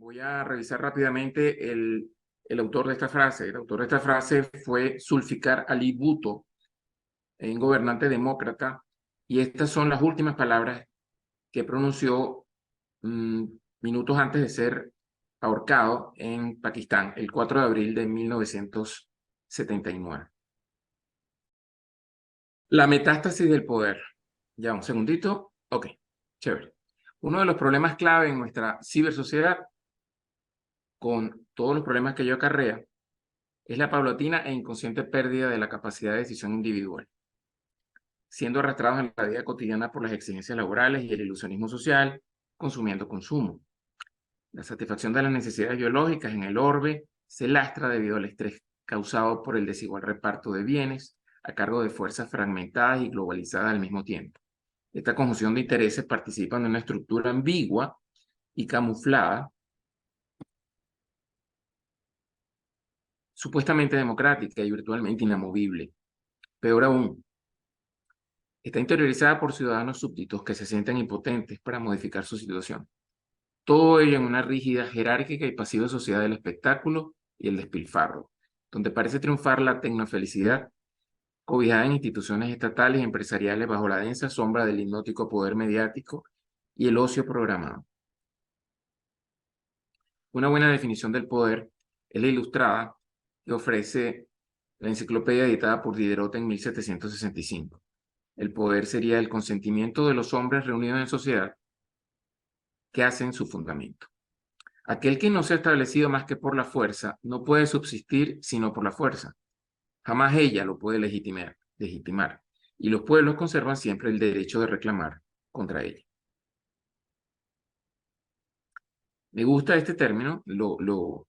Voy a revisar rápidamente el autor de esta frase. El autor de esta frase fue Zulfikar Ali Bhutto, un gobernante demócrata, y estas son las últimas palabras que pronunció mm, minutos antes de ser ahorcado en Pakistán, el 4 de abril de 1979. La metástasis del poder. Ya, un segundito. Ok, chévere. Uno de los problemas clave en nuestra cibersociedad, con todos los problemas que ello acarrea, es la paulatina e inconsciente pérdida de la capacidad de decisión individual, siendo arrastrados en la vida cotidiana por las exigencias laborales y el ilusionismo social, consumiendo consumo. La satisfacción de las necesidades biológicas en el orbe se lastra debido al estrés causado por el desigual reparto de bienes a cargo de fuerzas fragmentadas y globalizadas al mismo tiempo. Esta conjunción de intereses participa de una estructura ambigua y camuflada, supuestamente democrática y virtualmente inamovible. Peor aún, está interiorizada por ciudadanos súbditos que se sienten impotentes para modificar su situación. Todo ello en una rígida, jerárquica y pasiva sociedad del espectáculo y el despilfarro, donde parece triunfar la tecnofelicidad, cobijada en instituciones estatales y empresariales bajo la densa sombra del hipnótico poder mediático y el ocio programado. Una buena definición del poder es la ilustrada que ofrece la enciclopedia editada por Diderot en 1765. El poder sería el consentimiento de los hombres reunidos en sociedad que hacen su fundamento. Aquel que no se ha establecido más que por la fuerza no puede subsistir sino por la fuerza. Jamás ella lo puede legitimar, y los pueblos conservan siempre el derecho de reclamar contra ella. Me gusta este término, lo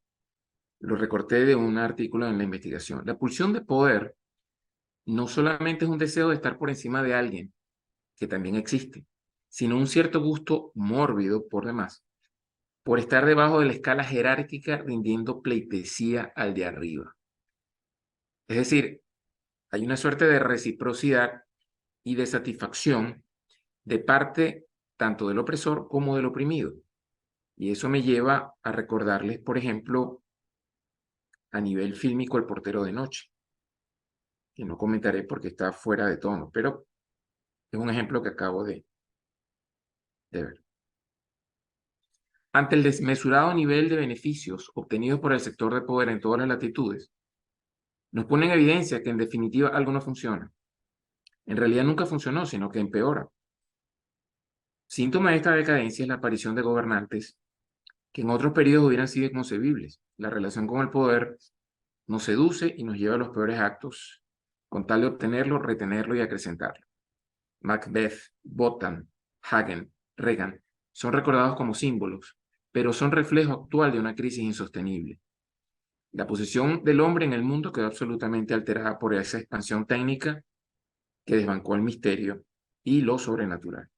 recorté de un artículo en la investigación. La pulsión de poder no solamente es un deseo de estar por encima de alguien, que también existe, sino un cierto gusto mórbido por demás, por estar debajo de la escala jerárquica rindiendo pleitesía al de arriba. Es decir, hay una suerte de reciprocidad y de satisfacción de parte tanto del opresor como del oprimido. Y eso me lleva a recordarles, por ejemplo, a nivel fílmico, El portero de noche, que no comentaré porque está fuera de tono, pero es un ejemplo que acabo de ver. Ante el desmesurado nivel de beneficios obtenidos por el sector de poder en todas las latitudes, nos pone en evidencia que en definitiva algo no funciona. En realidad nunca funcionó, sino que empeora. Síntoma de esta decadencia es la aparición de gobernantes que en otros periodos hubieran sido inconcebibles. La relación con el poder nos seduce y nos lleva a los peores actos con tal de obtenerlo, retenerlo y acrecentarlo. Macbeth, Botan, Hagen, Reagan son recordados como símbolos, pero son reflejo actual de una crisis insostenible. La posición del hombre en el mundo quedó absolutamente alterada por esa expansión técnica que desbancó el misterio y lo sobrenatural.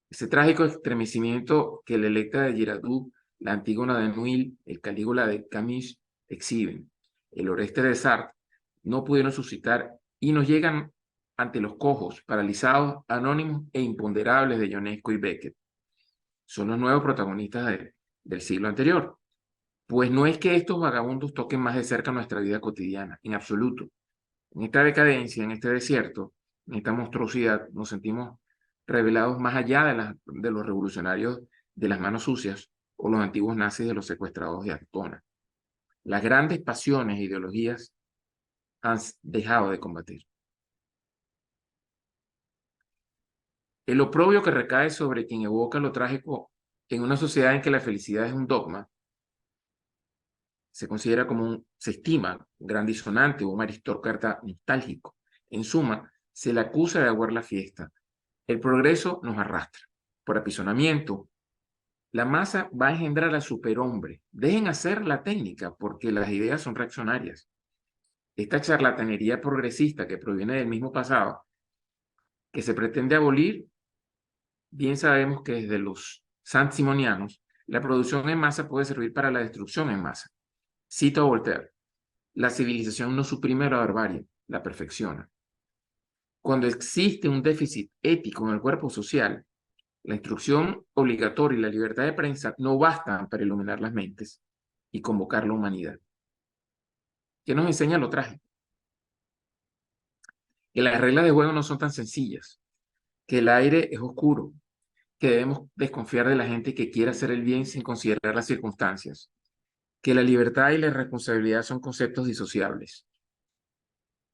Ese trágico estremecimiento que la Electra de Girardot, la Antígona de Neuilly, el Calígula de Camus exhiben, el Oreste de Sartre, no pudieron suscitar y nos llegan ante los cojos, paralizados, anónimos e imponderables de Ionesco y Beckett. Son los nuevos protagonistas del siglo anterior. Pues no es que estos vagabundos toquen más de cerca nuestra vida cotidiana, en absoluto. En esta decadencia, en este desierto, en esta monstruosidad, nos sentimos revelados más allá de los revolucionarios de las manos sucias o los antiguos nazis de los secuestrados de Altona. Las grandes pasiones e ideologías han dejado de combatir. El oprobio que recae sobre quien evoca lo trágico en una sociedad en que la felicidad es un dogma, se considera se estima un gran disonante o un aristócrata nostálgico. En suma, se le acusa de aguar la fiesta. El progreso nos arrastra. Por apisonamiento, la masa va a engendrar al superhombre. Dejen hacer la técnica porque las ideas son reaccionarias. Esta charlatanería progresista que proviene del mismo pasado, que se pretende abolir, bien sabemos que desde los saint-simonianos, la producción en masa puede servir para la destrucción en masa. Cito a Voltaire: la civilización no suprime la barbarie, la perfecciona. Cuando existe un déficit ético en el cuerpo social, La instrucción obligatoria y la libertad de prensa no bastan para iluminar las mentes y convocar la humanidad. ¿Qué nos enseña lo trágico? Que las reglas de juego no son tan sencillas, que el aire es oscuro, que debemos desconfiar de la gente que quiera hacer el bien sin considerar las circunstancias, que la libertad y la responsabilidad son conceptos disociables.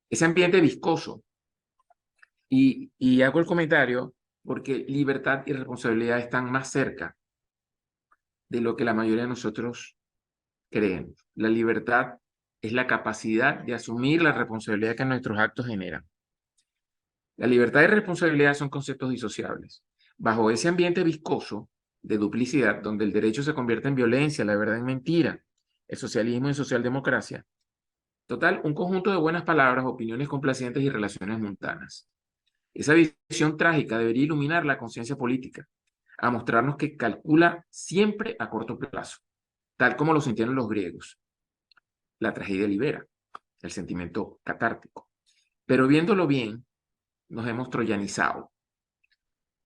Ese ambiente viscoso, y hago el comentario porque libertad y responsabilidad están más cerca de lo que la mayoría de nosotros creemos. La libertad es la capacidad de asumir la responsabilidad que nuestros actos generan. La libertad y responsabilidad son conceptos disociables. Bajo ese ambiente viscoso de duplicidad, donde el derecho se convierte en violencia, la verdad en mentira, el socialismo en socialdemocracia, total, un conjunto de buenas palabras, opiniones complacientes y relaciones mundanas. Esa visión trágica debería iluminar la conciencia política, a mostrarnos que calcula siempre a corto plazo, tal como lo sintieron los griegos. La tragedia libera, el sentimiento catártico. Pero viéndolo bien, nos hemos troyanizado,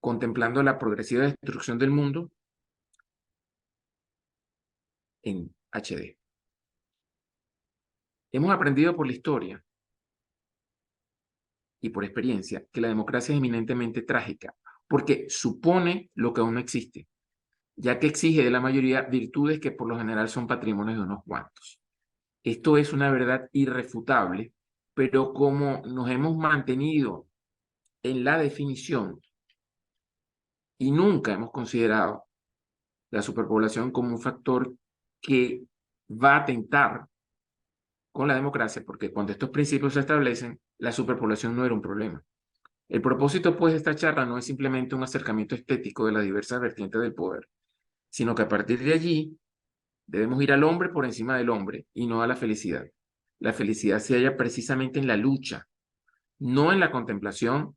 contemplando la progresiva destrucción del mundo en HD. Hemos aprendido por la historia y por experiencia que la democracia es eminentemente trágica, porque supone lo que aún no existe, ya que exige de la mayoría virtudes que por lo general son patrimonio de unos cuantos. Esto es una verdad irrefutable, pero como nos hemos mantenido en la definición y nunca hemos considerado la superpoblación como un factor que va a atentar con la democracia, porque cuando estos principios se establecen, la superpoblación no era un problema. El propósito, pues, de esta charla no es simplemente un acercamiento estético de las diversas vertientes del poder, sino que a partir de allí debemos ir al hombre por encima del hombre y no a la felicidad. La felicidad se halla precisamente en la lucha, no en la contemplación,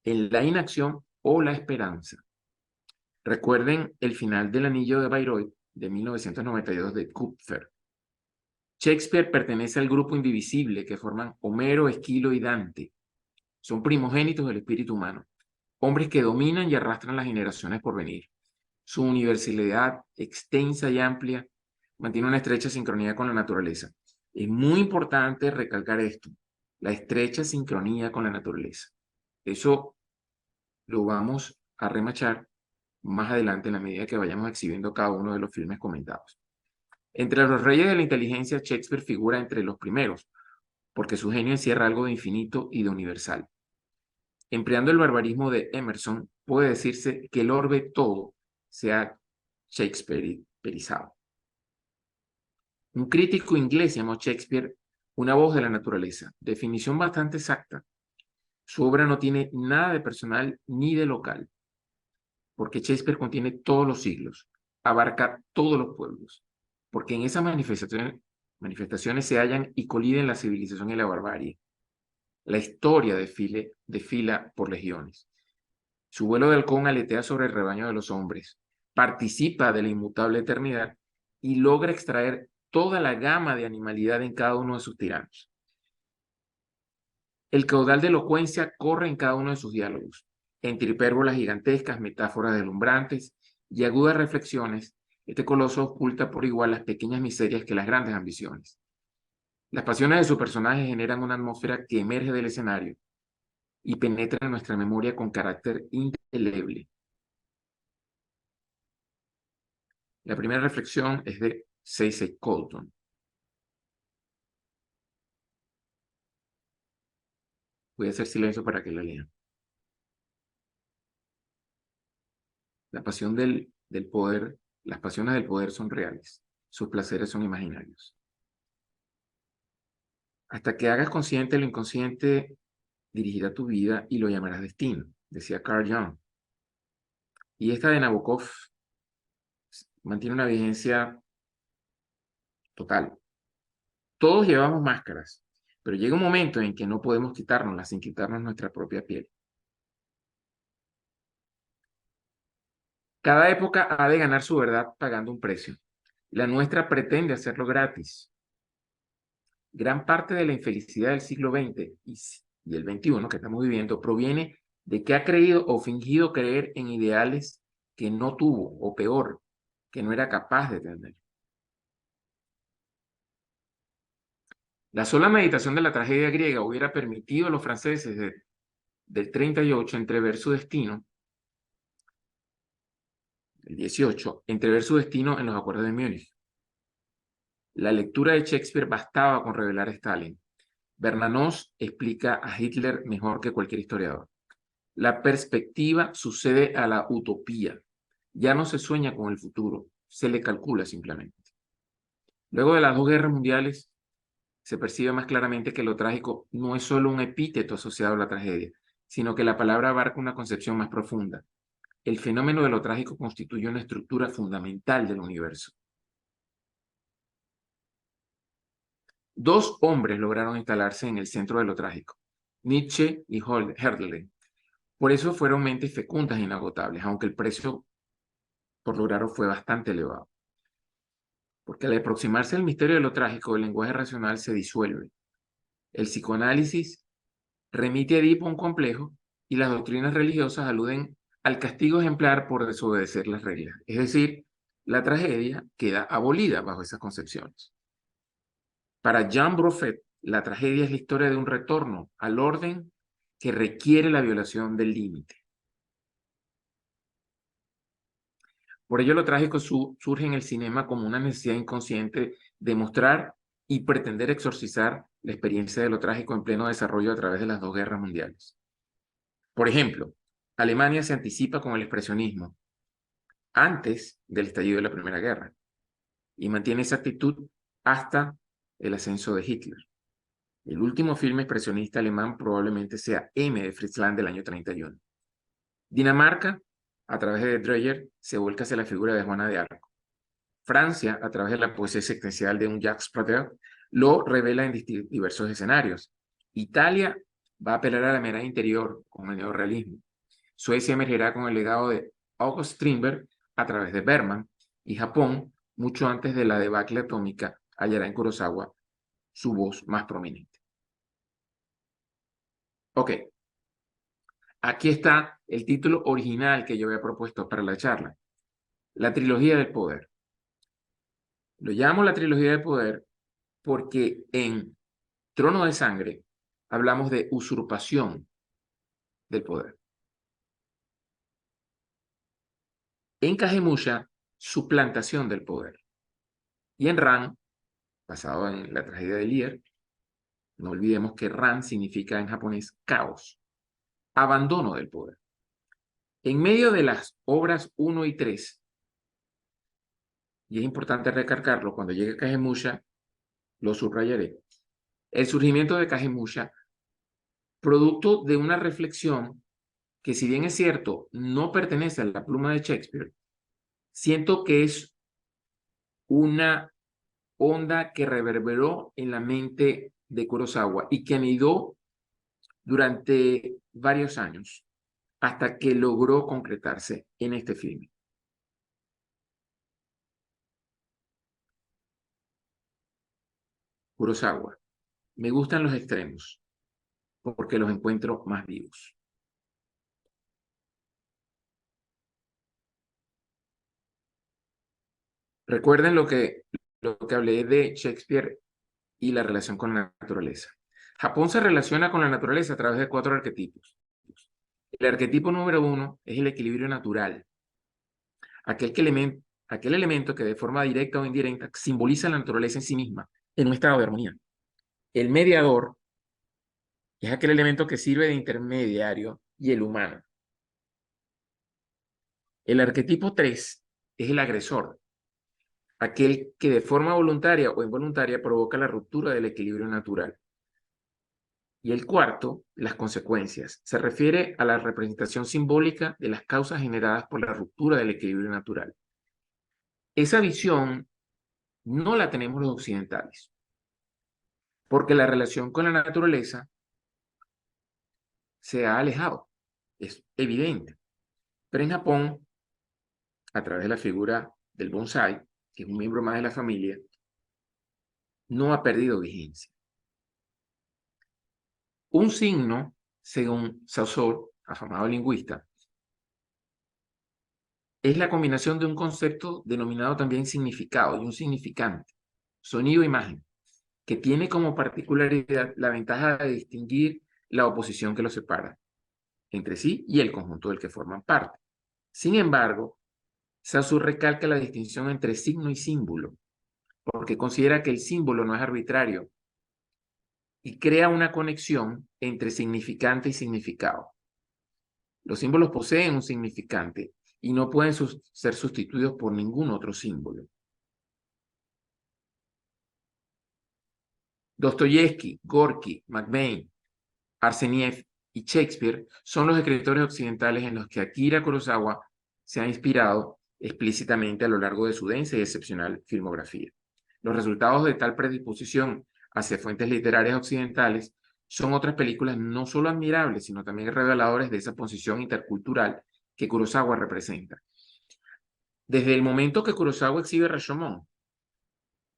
en la inacción o la esperanza. Recuerden el final del Anillo de Bayreuth de 1992 de Kupfer. Shakespeare pertenece al grupo indivisible que forman Homero, Esquilo y Dante. Son primogénitos del espíritu humano, hombres que dominan y arrastran las generaciones por venir. Su universalidad extensa y amplia mantiene una estrecha sincronía con la naturaleza. Es muy importante recalcar esto, la estrecha sincronía con la naturaleza. Eso lo vamos a remachar más adelante en la medida que vayamos exhibiendo cada uno de los filmes comentados. Entre los reyes de la inteligencia, Shakespeare figura entre los primeros, porque su genio encierra algo de infinito y de universal. Empleando el barbarismo de Emerson, puede decirse que el orbe todo se ha shakespearizado. Un crítico inglés llamó a Shakespeare una voz de la naturaleza, definición bastante exacta. Su obra no tiene nada de personal ni de local, porque Shakespeare contiene todos los siglos, abarca todos los pueblos, porque en esas manifestaciones se hallan y coliden la civilización y la barbarie. La historia desfila por legiones. Su vuelo de halcón aletea sobre el rebaño de los hombres, participa de la inmutable eternidad y logra extraer toda la gama de animalidad en cada uno de sus tiranos. El caudal de elocuencia corre en cada uno de sus diálogos, entre hipérbolas gigantescas, metáforas deslumbrantes y agudas reflexiones. Este coloso oculta por igual las pequeñas miserias que las grandes ambiciones. Las pasiones de su personaje generan una atmósfera que emerge del escenario y penetra en nuestra memoria con carácter indeleble. La primera reflexión es de Ceesay Colton. Voy a hacer silencio para que la lean. La pasión del poder, las pasiones del poder son reales, sus placeres son imaginarios. Hasta que hagas consciente lo inconsciente, dirigirá tu vida y lo llamarás destino, decía Carl Jung. Y esta de Nabokov mantiene una vigencia total. Todos llevamos máscaras, pero llega un momento en que no podemos quitárnoslas sin quitarnos nuestra propia piel. Cada época ha de ganar su verdad pagando un precio. La nuestra pretende hacerlo gratis. Gran parte de la infelicidad del siglo XX y el XXI que estamos viviendo proviene de que ha creído o fingido creer en ideales que no tuvo, o peor, que no era capaz de tener. La sola meditación de la tragedia griega hubiera permitido a los franceses del 38 entrever su destino, el 18, entrever su destino en los acuerdos de Múnich. La lectura de Shakespeare bastaba con revelar a Stalin. Bernanos explica a Hitler mejor que cualquier historiador. La perspectiva sucede a la utopía. Ya no se sueña con el futuro, se le calcula simplemente. Luego de las dos guerras mundiales, se percibe más claramente que lo trágico no es solo un epíteto asociado a la tragedia, sino que la palabra abarca una concepción más profunda. El fenómeno de lo trágico constituye una estructura fundamental del universo. Dos hombres lograron instalarse en el centro de lo trágico, Nietzsche y Hölderlin. Por eso fueron mentes fecundas e inagotables, aunque el precio por lograrlo fue bastante elevado. Porque al aproximarse al misterio de lo trágico, el lenguaje racional se disuelve. El psicoanálisis remite a Edipo un complejo y las doctrinas religiosas aluden al castigo ejemplar por desobedecer las reglas. Es decir, la tragedia queda abolida bajo esas concepciones. Para Jean Broffet, la tragedia es la historia de un retorno al orden que requiere la violación del límite. Por ello, lo trágico surge en el cinema como una necesidad inconsciente de mostrar y pretender exorcizar la experiencia de lo trágico en pleno desarrollo a través de las dos guerras mundiales. Por ejemplo, Alemania se anticipa con el expresionismo antes del estallido de la Primera Guerra y mantiene esa actitud hasta el ascenso de Hitler. El último filme expresionista alemán probablemente sea M de Fritz Lang del año 31. Dinamarca, a través de Dreyer, se vuelca hacia la figura de Juana de Arco. Francia, a través de la poesía existencial de un Jacques Prévert, lo revela en diversos escenarios. Italia va a apelar a la mirada interior con el neorrealismo. Suecia emergerá con el legado de August Strindberg a través de Bergman, y Japón, mucho antes de la debacle atómica, hallará en Kurosawa su voz más prominente. Ok, aquí está el título original que yo había propuesto para la charla, la trilogía del poder. Lo llamo la trilogía del poder porque en Trono de Sangre hablamos de usurpación del poder. En Kagemusha, suplantación del poder. Y en Ran, basado en la tragedia de Lear, no olvidemos que Ran significa en japonés caos, abandono del poder. En medio de las obras 1 y 3, y es importante recalcarlo, cuando llegue Kagemusha, lo subrayaré, el surgimiento de Kagemusha, producto de una reflexión que, si bien es cierto, no pertenece a la pluma de Shakespeare, siento que es una onda que reverberó en la mente de Kurosawa y que anidó durante varios años hasta que logró concretarse en este filme. Kurosawa. Me gustan los extremos porque los encuentro más vivos. Recuerden lo que hablé de Shakespeare y la relación con la naturaleza. Japón se relaciona con la naturaleza a través de 4 arquetipos. El arquetipo número 1 es el equilibrio natural, aquel elemento que de forma directa o indirecta simboliza la naturaleza en sí misma, en un estado de armonía. El mediador es aquel elemento que sirve de intermediario y el humano. El arquetipo 3 es el agresor, aquel que de forma voluntaria o involuntaria provoca la ruptura del equilibrio natural. Y el cuarto, las consecuencias, se refiere a la representación simbólica de las causas generadas por la ruptura del equilibrio natural. Esa visión no la tenemos los occidentales, porque la relación con la naturaleza se ha alejado, es evidente. Pero en Japón, a través de la figura del bonsái, que es un miembro más de la familia, no ha perdido vigencia. Un signo, según Saussure, afamado lingüista, es la combinación de un concepto denominado también significado y un significante, sonido-imagen, que tiene como particularidad la ventaja de distinguir la oposición que los separa entre sí y el conjunto del que forman parte. Sin embargo, Saussure recalca la distinción entre signo y símbolo, porque considera que el símbolo no es arbitrario y crea una conexión entre significante y significado. Los símbolos poseen un significante y no pueden ser sustituidos por ningún otro símbolo. Dostoyevsky, Gorky, Macbeth, Arseniev y Shakespeare son los escritores occidentales en los que Akira Kurosawa se ha inspirado explícitamente a lo largo de su densa y excepcional filmografía. Los resultados de tal predisposición hacia fuentes literarias occidentales son otras películas no solo admirables, sino también reveladores de esa posición intercultural que Kurosawa representa. Desde el momento que Kurosawa exhibe Rashomon,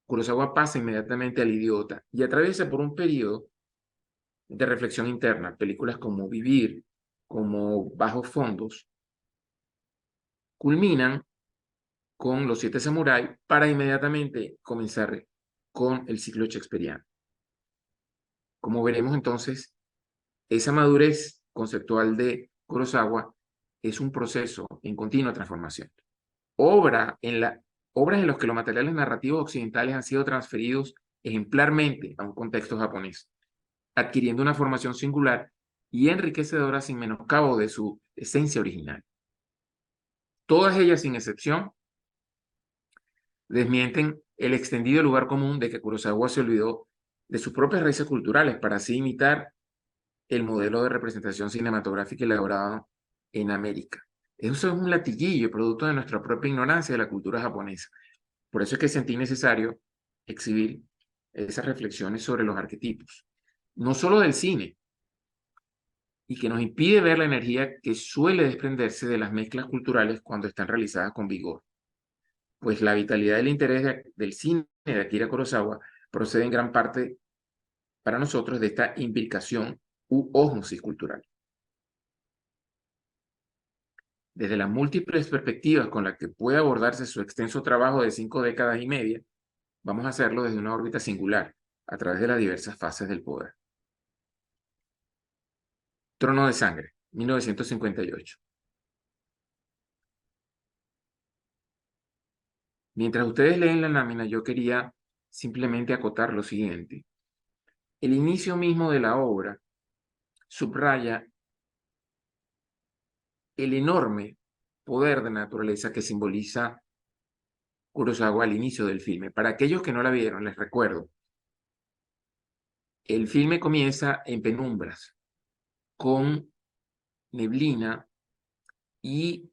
Kurosawa pasa inmediatamente al idiota y atraviesa por un periodo de reflexión interna. Películas como Vivir, como Bajos Fondos, culminan con Los Siete Samuráis para inmediatamente comenzar con el ciclo shakespeariano. Como veremos entonces, esa madurez conceptual de Kurosawa es un proceso en continua transformación. Obras en los que los materiales narrativos occidentales han sido transferidos ejemplarmente a un contexto japonés, adquiriendo una formación singular y enriquecedora sin menoscabo de su esencia original. Todas ellas, sin excepción, desmienten el extendido lugar común de que Kurosawa se olvidó de sus propias raíces culturales para así imitar el modelo de representación cinematográfica elaborado en América. Eso es un latiguillo producto de nuestra propia ignorancia de la cultura japonesa. Por eso es que sentí necesario exhibir esas reflexiones sobre los arquetipos, no solo del cine, y que nos impide ver la energía que suele desprenderse de las mezclas culturales cuando están realizadas con vigor. Pues la vitalidad del interés del cine de Akira Kurosawa procede en gran parte para nosotros de esta imbricación u ósmosis cultural. Desde las múltiples perspectivas con las que puede abordarse su extenso trabajo de 5 décadas y media, vamos a hacerlo desde una órbita singular, a través de las diversas fases del poder. Trono de Sangre, 1958. Mientras ustedes leen la lámina, yo quería simplemente acotar lo siguiente. El inicio mismo de la obra subraya el enorme poder de naturaleza que simboliza Kurosawa al inicio del filme. Para aquellos que no la vieron, les recuerdo, el filme comienza en penumbras, con neblina y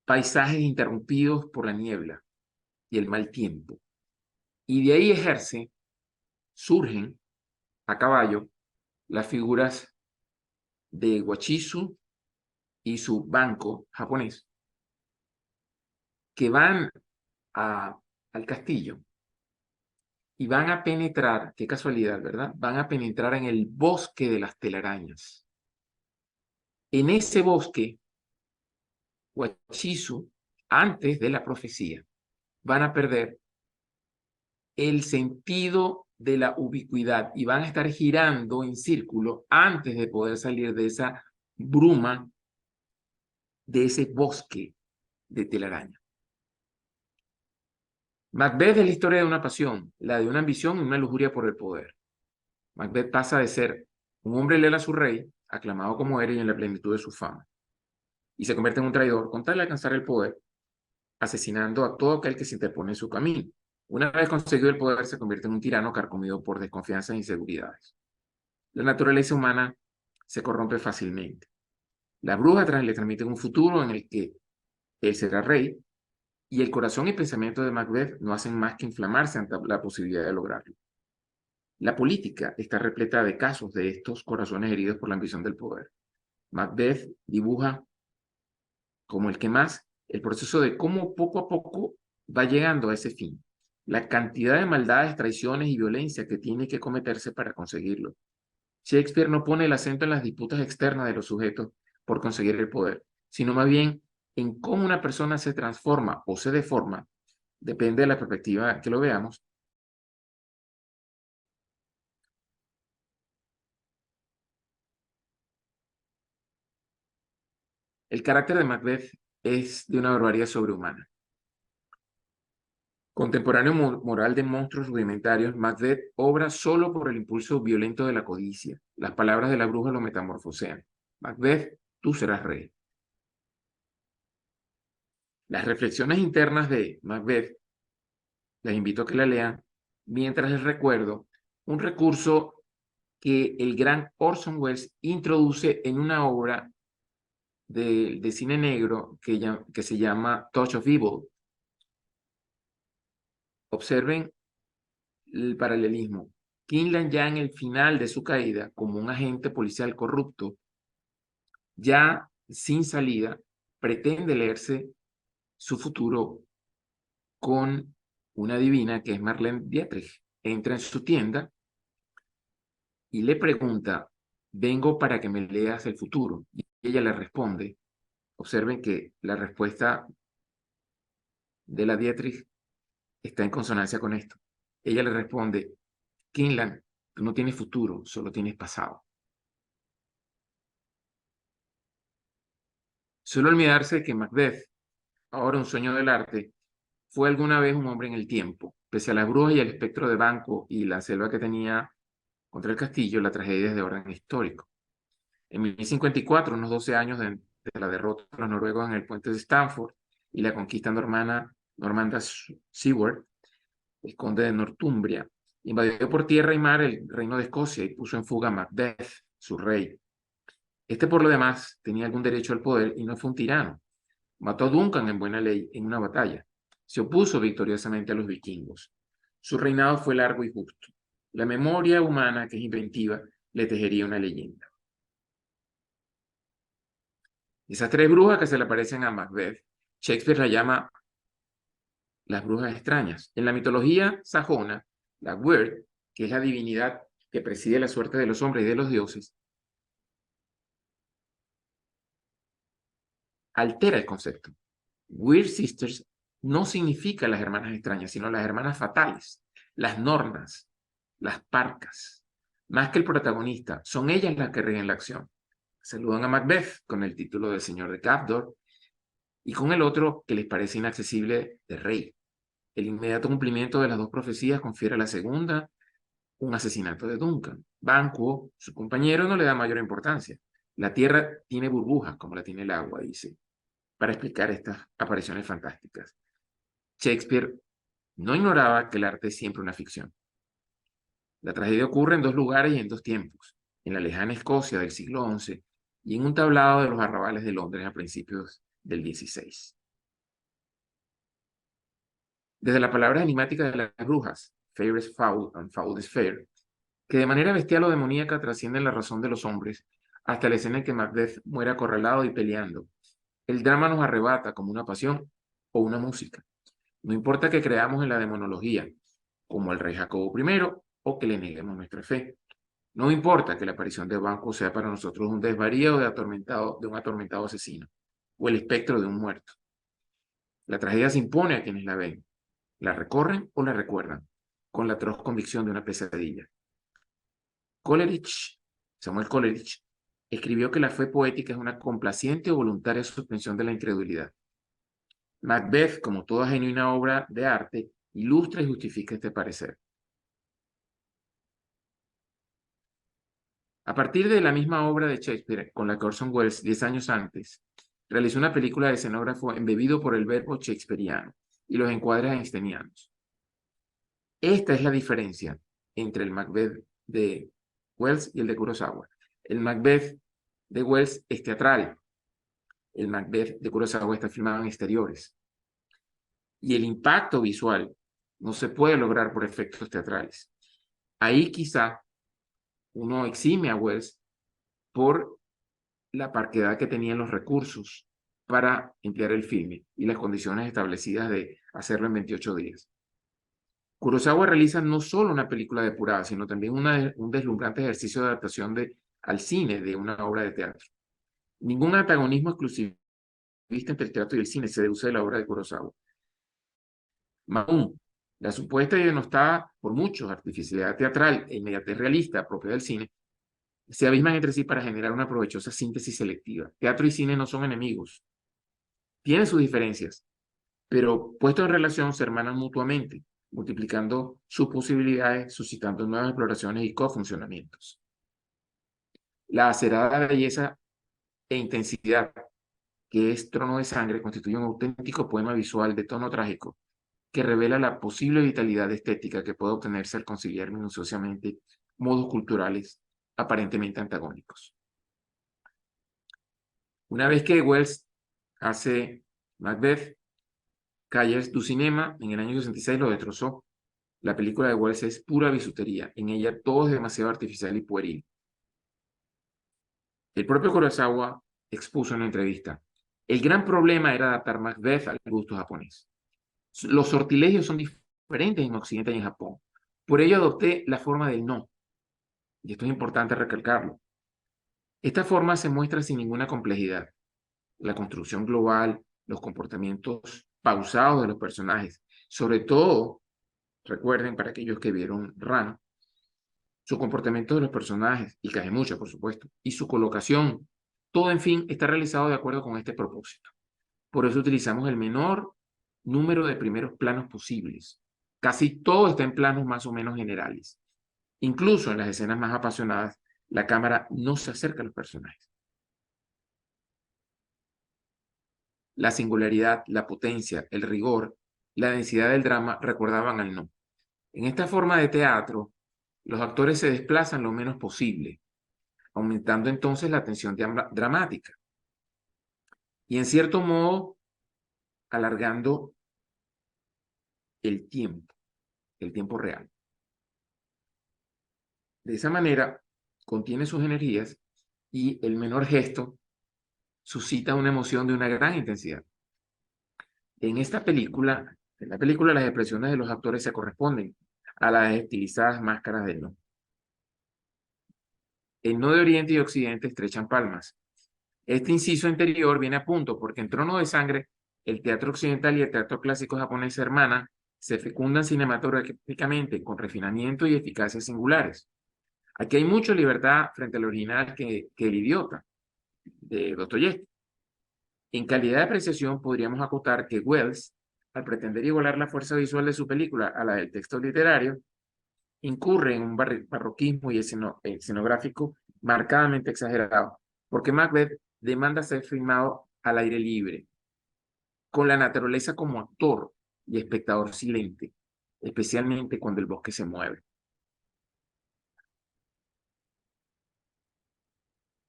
paisajes interrumpidos por la niebla y el mal tiempo. Y de ahí surgen a caballo las figuras de Wachizu y su banco japonés, que van al castillo y van a penetrar, qué casualidad, ¿verdad? Van a penetrar en el bosque de las telarañas. En ese bosque, Wachizu, antes de la profecía, van a perder el sentido de la ubicuidad y van a estar girando en círculo antes de poder salir de esa bruma, de ese bosque de telaraña. Macbeth es la historia de una pasión, la de una ambición y una lujuria por el poder. Macbeth pasa de ser un hombre leal a su rey, aclamado como era y en la plenitud de su fama, y se convierte en un traidor con tal de alcanzar el poder, asesinando a todo aquel que se interpone en su camino. Una vez conseguido el poder, se convierte en un tirano carcomido por desconfianza e inseguridades. La naturaleza humana se corrompe fácilmente. Las brujas le transmiten un futuro en el que él será rey, y el corazón y pensamiento de Macbeth no hacen más que inflamarse ante la posibilidad de lograrlo. La política está repleta de casos de estos corazones heridos por la ambición del poder. Macbeth dibuja como el que más el proceso de cómo poco a poco va llegando a ese fin. La cantidad de maldades, traiciones y violencia que tiene que cometerse para conseguirlo. Shakespeare no pone el acento en las disputas externas de los sujetos por conseguir el poder, sino más bien en cómo una persona se transforma o se deforma, depende de la perspectiva que lo veamos. El carácter de Macbeth es de una barbaridad sobrehumana. Contemporáneo moral de monstruos rudimentarios, Macbeth obra solo por el impulso violento de la codicia. Las palabras de la bruja lo metamorfosean. Macbeth, tú serás rey. Las reflexiones internas de Macbeth, les invito a que la lean, mientras les recuerdo un recurso que el gran Orson Welles introduce en una obra de cine negro que se llama Touch of Evil. Observen el paralelismo. Kinlan ya en el final de su caída, como un agente policial corrupto, ya sin salida, pretende leerse su futuro con una divina que es Marlene Dietrich. Entra en su tienda y le pregunta, vengo para que me leas el futuro. Y ella le responde, observen que la respuesta de la Dietrich está en consonancia con esto. Ella le responde, Kinlan, tú no tienes futuro, solo tienes pasado. Suele olvidarse que Macbeth, ahora un sueño del arte, fue alguna vez un hombre en el tiempo. Pese a las brujas y el espectro de Banquo y la selva que tenía contra el castillo, la tragedia es de orden histórico. En 1054, unos 12 años de la derrota de los noruegos en el puente de Stamford y la conquista normanda Seward, el conde de Northumbria, invadió por tierra y mar el reino de Escocia y puso en fuga a Macbeth, su rey. Este, por lo demás, tenía algún derecho al poder y no fue un tirano. Mató a Duncan en buena ley en una batalla. Se opuso victoriosamente a los vikingos. Su reinado fue largo y justo. La memoria humana, que es inventiva, le tejería una leyenda. Esas tres brujas que se le aparecen a Macbeth, Shakespeare las llama las brujas extrañas. En la mitología sajona, la Weird, que es la divinidad que preside la suerte de los hombres y de los dioses, altera el concepto. Weird Sisters no significa las hermanas extrañas, sino las hermanas fatales, las nornas, las parcas. Más que el protagonista, son ellas las que rigen la acción. Saludan a Macbeth con el título de señor de Capdor y con el otro que les parece inaccesible de rey. El inmediato cumplimiento de las dos profecías confiere a la segunda un asesinato de Duncan. Banquo, su compañero, no le da mayor importancia. La tierra tiene burbujas como la tiene el agua, dice, para explicar estas apariciones fantásticas. Shakespeare no ignoraba que el arte es siempre una ficción. La tragedia ocurre en dos lugares y en dos tiempos, en la lejana Escocia del siglo XI y en un tablado de los arrabales de Londres a principios del XVI. Desde la palabra enigmática de las brujas, fair is foul and foul is fair, que de manera bestial o demoníaca trascienden la razón de los hombres, hasta la escena en que Macbeth muere acorralado y peleando. El drama nos arrebata como una pasión o una música. No importa que creamos en la demonología, como el rey Jacobo I, o que le neguemos nuestra fe. No importa que la aparición de Banquo sea para nosotros un desvarío de un atormentado asesino, o el espectro de un muerto. La tragedia se impone a quienes la ven, la recorren o la recuerdan, con la atroz convicción de una pesadilla. Samuel Coleridge, escribió que la fe poética es una complaciente o voluntaria suspensión de la incredulidad. Macbeth, como toda genuina obra de arte, ilustra y justifica este parecer. A partir de la misma obra de Shakespeare, con la que Orson Welles, 10 años antes, realizó una película de escenógrafo embebido por el verbo shakespeariano y los encuadres einsteinianos. Esta es la diferencia entre el Macbeth de Welles y el de Kurosawa. El Macbeth de Welles es teatral. El Macbeth de Kurosawa está filmado en exteriores. Y el impacto visual no se puede lograr por efectos teatrales. Ahí quizá uno exime a Welles por la parquedad que tenían los recursos para emplear el filme y las condiciones establecidas de hacerlo en 28 días. Kurosawa realiza no solo una película depurada, sino también un deslumbrante ejercicio de adaptación al cine de una obra de teatro. Ningún antagonismo exclusivista entre el teatro y el cine se deduce de la obra de Kurosawa. Más aún, la supuesta y denostada por muchos artificialidad teatral e inmediatez realista propia del cine se abisman entre sí para generar una provechosa síntesis selectiva. Teatro y cine no son enemigos, tienen sus diferencias, pero puestos en relación se hermanan mutuamente, multiplicando sus posibilidades, suscitando nuevas exploraciones y cofuncionamientos. La acerada belleza e intensidad que es Trono de Sangre constituye un auténtico poema visual de tono trágico que revela la posible vitalidad estética que puede obtenerse al conciliar minuciosamente modos culturales aparentemente antagónicos. Una vez que Wells hace Macbeth, Cahiers du Cinema en el año 66 lo destrozó. La película de Wells es pura bisutería. En ella todo es demasiado artificial y pueril. El propio Kurosawa expuso en una entrevista: el gran problema era adaptar Macbeth al gusto japonés. Los sortilegios son diferentes en Occidente y en Japón. Por ello adopté la forma del no. Y esto es importante recalcarlo. Esta forma se muestra sin ninguna complejidad. La construcción global, los comportamientos pausados de los personajes, sobre todo, recuerden para aquellos que vieron Ran, su comportamiento de los personajes, y Kagemusha, por supuesto, y su colocación, todo, en fin, está realizado de acuerdo con este propósito. Por eso utilizamos el menor número de primeros planos posibles. Casi todo está en planos más o menos generales. Incluso en las escenas más apasionadas, la cámara no se acerca a los personajes. La singularidad, la potencia, el rigor, la densidad del drama recordaban al no. En esta forma de teatro, los actores se desplazan lo menos posible, aumentando entonces la tensión dramática y en cierto modo alargando el tiempo real. De esa manera, contiene sus energías y el menor gesto suscita una emoción de una gran intensidad. En la película las expresiones de los actores se corresponden a las estilizadas máscaras del no. El no de Oriente y Occidente estrechan palmas. Este inciso anterior viene a punto porque en Trono de Sangre, el teatro occidental y el teatro clásico japonés se hermanan, se fecundan cinematográficamente con refinamiento y eficacia singulares. Aquí hay mucha libertad frente al original que El idiota, de Dostoyevsky. En calidad de apreciación podríamos acotar que Wells, al pretender igualar la fuerza visual de su película a la del texto literario, incurre en un barroquismo y escenográfico marcadamente exagerado, porque Macbeth demanda ser filmado al aire libre, con la naturaleza como actor y espectador silente, especialmente cuando el bosque se mueve.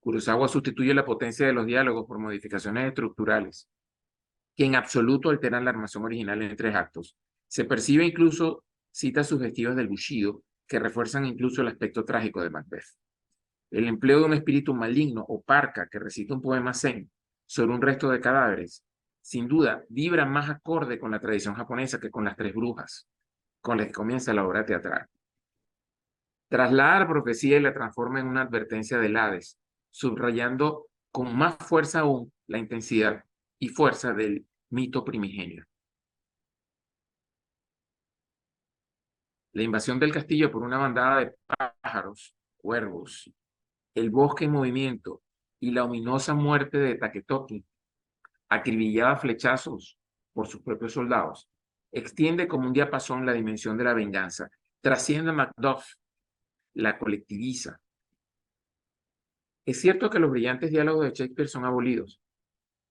Kurosawa sustituye la potencia de los diálogos por modificaciones estructurales, que en absoluto alteran la armación original en tres actos. Se percibe incluso citas sugestivas del Bushido, que refuerzan incluso el aspecto trágico de Macbeth. El empleo de un espíritu maligno o parca que recita un poema zen sobre un resto de cadáveres, sin duda, vibra más acorde con la tradición japonesa que con las tres brujas, con las que comienza la obra teatral. Traslada la profecía y la transforma en una advertencia del Hades, subrayando con más fuerza aún la intensidad y fuerza del mito primigenio. La invasión del castillo por una bandada de pájaros, cuervos, el bosque en movimiento y la ominosa muerte de Taketoki, acribillada a flechazos por sus propios soldados, extiende como un diapasón la dimensión de la venganza, trasciende a Macduff, la colectiviza. Es cierto que los brillantes diálogos de Shakespeare son abolidos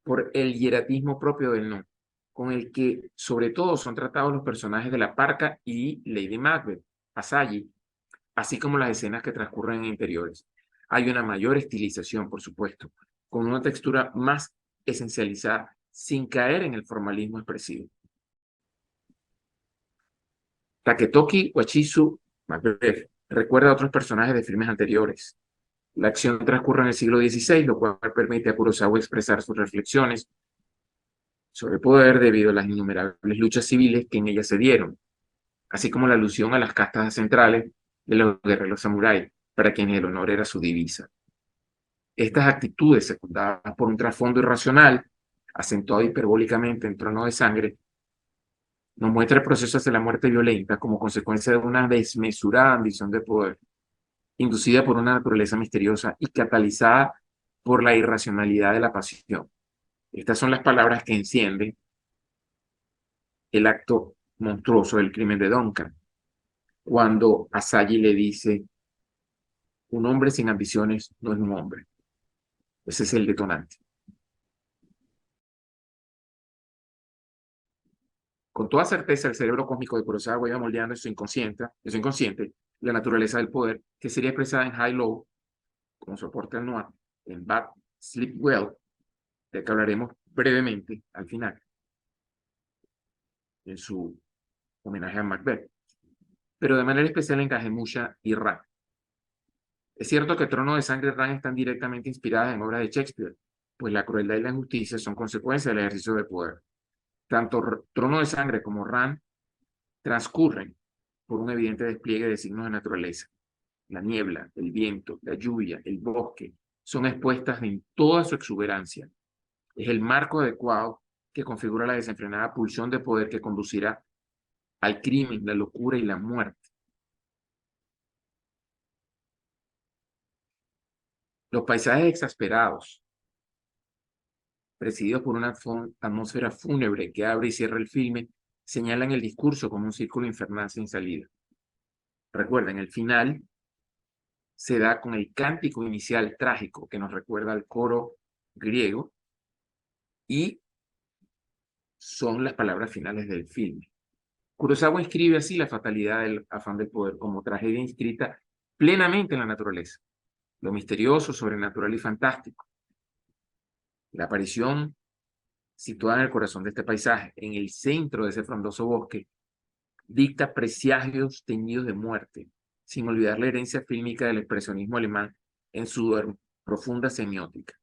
por el hieratismo propio del no, con el que sobre todo son tratados los personajes de la parca y Lady Macbeth, Asahi, así como las escenas que transcurren en interiores. Hay una mayor estilización, por supuesto, con una textura más esencializada, sin caer en el formalismo expresivo. Taketoki Wachizu Macbeth recuerda a otros personajes de filmes anteriores. La acción transcurre en el siglo XVI, lo cual permite a Kurosawa expresar sus reflexiones sobre el poder debido a las innumerables luchas civiles que en ella se dieron, así como la alusión a las castas centrales de los guerreros samuráis, para quienes el honor era su divisa. Estas actitudes, secundadas por un trasfondo irracional, acentuado hiperbólicamente en Trono de Sangre, nos muestra el proceso hacia la muerte violenta como consecuencia de una desmesurada ambición de poder, inducida por una naturaleza misteriosa y catalizada por la irracionalidad de la pasión. Estas son las palabras que encienden el acto monstruoso del crimen de Duncan, cuando Asagi le dice: un hombre sin ambiciones no es un hombre. Ese es el detonante. Con toda certeza, el cerebro cósmico de Kurosawa iba moldeando en su inconsciente la naturaleza del poder, que sería expresada en High Low, como soporte al noir, en Bad Sleep Well, de que hablaremos brevemente al final, en su homenaje a Macbeth, pero de manera especial en Kagemusha y Ran. Es cierto que Trono de Sangre y Ran están directamente inspiradas en obras de Shakespeare, pues la crueldad y la injusticia son consecuencias del ejercicio de poder. Tanto Trono de Sangre como Ran transcurren por un evidente despliegue de signos de naturaleza. La niebla, el viento, la lluvia, el bosque, son expuestas en toda su exuberancia. Es el marco adecuado que configura la desenfrenada pulsión de poder que conducirá al crimen, la locura y la muerte. Los paisajes exasperados, presididos por una atmósfera fúnebre que abre y cierra el filme, señalan el discurso como un círculo infernal sin salida. Recuerden, el final se da con el cántico inicial trágico que nos recuerda al coro griego y son las palabras finales del filme. Kurosawa escribe así la fatalidad del afán del poder como tragedia inscrita plenamente en la naturaleza, lo misterioso, sobrenatural y fantástico. La aparición situada en el corazón de este paisaje, en el centro de ese frondoso bosque, dicta presagios teñidos de muerte, sin olvidar la herencia fílmica del expresionismo alemán en su profunda semiótica.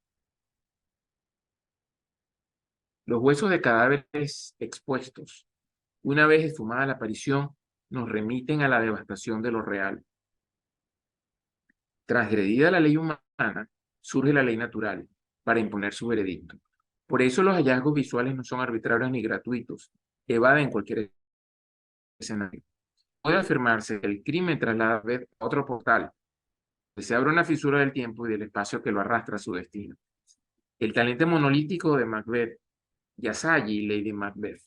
Los huesos de cadáveres expuestos, una vez esfumada la aparición, nos remiten a la devastación de lo real. Transgredida la ley humana, surge la ley natural para imponer su veredicto. Por eso los hallazgos visuales no son arbitrarios ni gratuitos, evaden cualquier escenario. Puede afirmarse que el crimen traslada a otro portal, que se abre una fisura del tiempo y del espacio que lo arrastra a su destino. El talento monolítico de Macbeth, Yasagi y Lady Macbeth,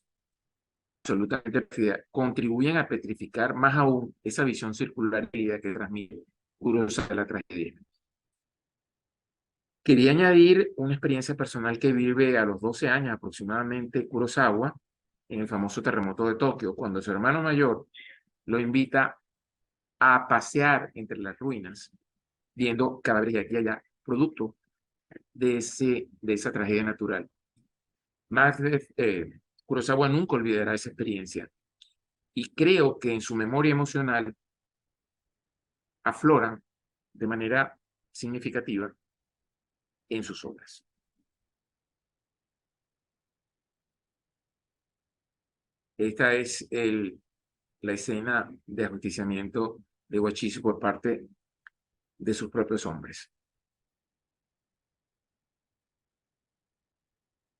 absolutamente perfida, contribuyen a petrificar más aún esa visión circular que transmite Kurosawa de la tragedia. Quería añadir una experiencia personal que vive a los 12 años aproximadamente Kurosawa en el famoso terremoto de Tokio, cuando su hermano mayor lo invita a pasear entre las ruinas, viendo cadáveres de aquí y allá, producto de esa tragedia natural. Kurosawa nunca olvidará esa experiencia y creo que en su memoria emocional afloran de manera significativa en sus obras. Esta es la escena de ajusticiamiento de Wachisu por parte de sus propios hombres.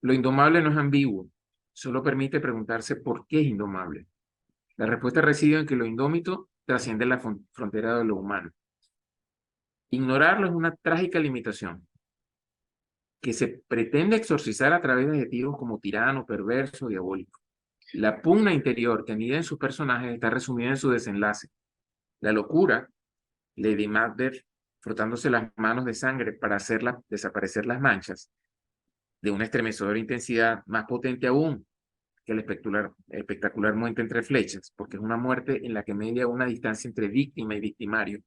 Lo indomable no es ambiguo, solo permite preguntarse por qué es indomable. La respuesta reside en que lo indómito trasciende la frontera de lo humano. Ignorarlo es una trágica limitación que se pretende exorcizar a través de adjetivos como tirano, perverso, diabólico. La pugna interior que anida en sus personajes está resumida en su desenlace. La locura, Lady Macbeth frotándose las manos de sangre para hacerla desaparecer las manchas, de una estremecedora intensidad más potente aún que el espectacular muerte entre flechas, porque es una muerte en la que media una distancia entre víctima y victimario,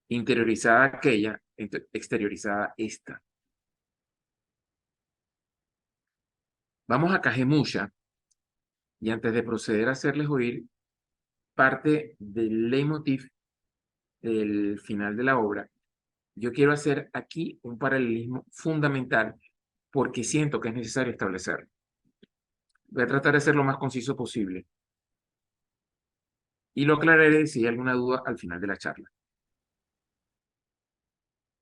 interiorizada aquella, exteriorizada esta. Vamos a Kagemusha, y antes de proceder a hacerles oír parte del leitmotiv del final de la obra, yo quiero hacer aquí un paralelismo fundamental porque siento que es necesario establecerlo. Voy a tratar de ser lo más conciso posible y lo aclararé si hay alguna duda al final de la charla.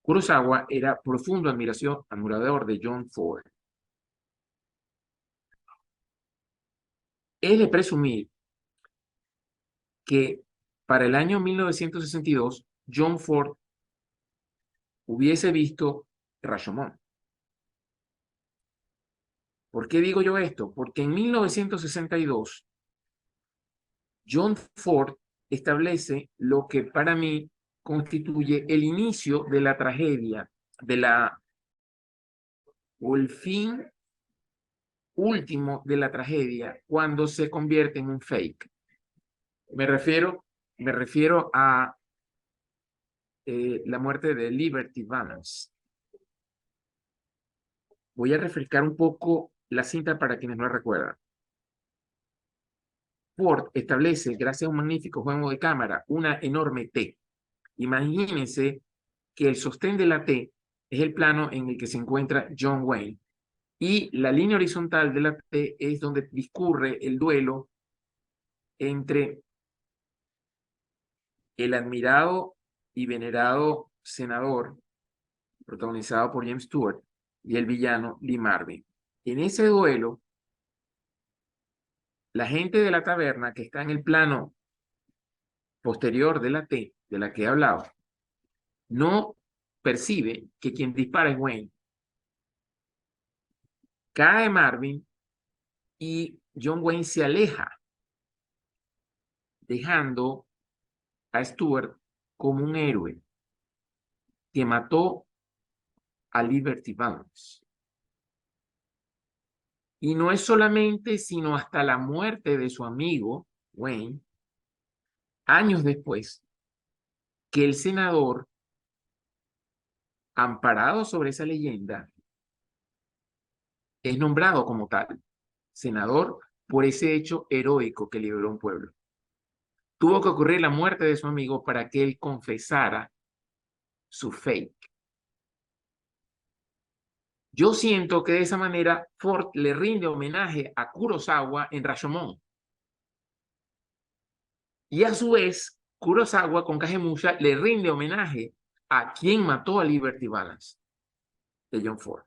Kurosawa era profundo admirador de John Ford. Es de presumir que para el año 1962 John Ford hubiese visto Rashomon. ¿Por qué digo yo esto? Porque en 1962 John Ford establece lo que para mí constituye el inicio de la tragedia, o el fin último de la tragedia, cuando se convierte en un fake. Me refiero a la muerte de Liberty Valance. Voy a refrescar un poco la cinta para quienes no la recuerdan. Ford establece, gracias a un magnífico juego de cámara, una enorme T. Imagínense que el sostén de la T es el plano en el que se encuentra John Wayne y la línea horizontal de la T es donde discurre el duelo entre el admirado y venerado senador protagonizado por James Stewart y el villano Lee Marvin. En ese duelo, la gente de la taberna que está en el plano posterior de la T, de la que he hablado, no percibe que quien dispara es Wayne. Cae Marvin y John Wayne se aleja, dejando a Stewart como un héroe que mató a Liberty Valance. Y no es solamente, sino hasta la muerte de su amigo Wayne, años después, que el senador, amparado sobre esa leyenda, es nombrado como tal, senador, por ese hecho heroico que liberó un pueblo. Tuvo que ocurrir la muerte de su amigo para que él confesara su fake. Yo siento que de esa manera Ford le rinde homenaje a Kurosawa en Rashomon. Y a su vez, Kurosawa con Kagemusha le rinde homenaje a quien mató a Liberty Balance, de John Ford.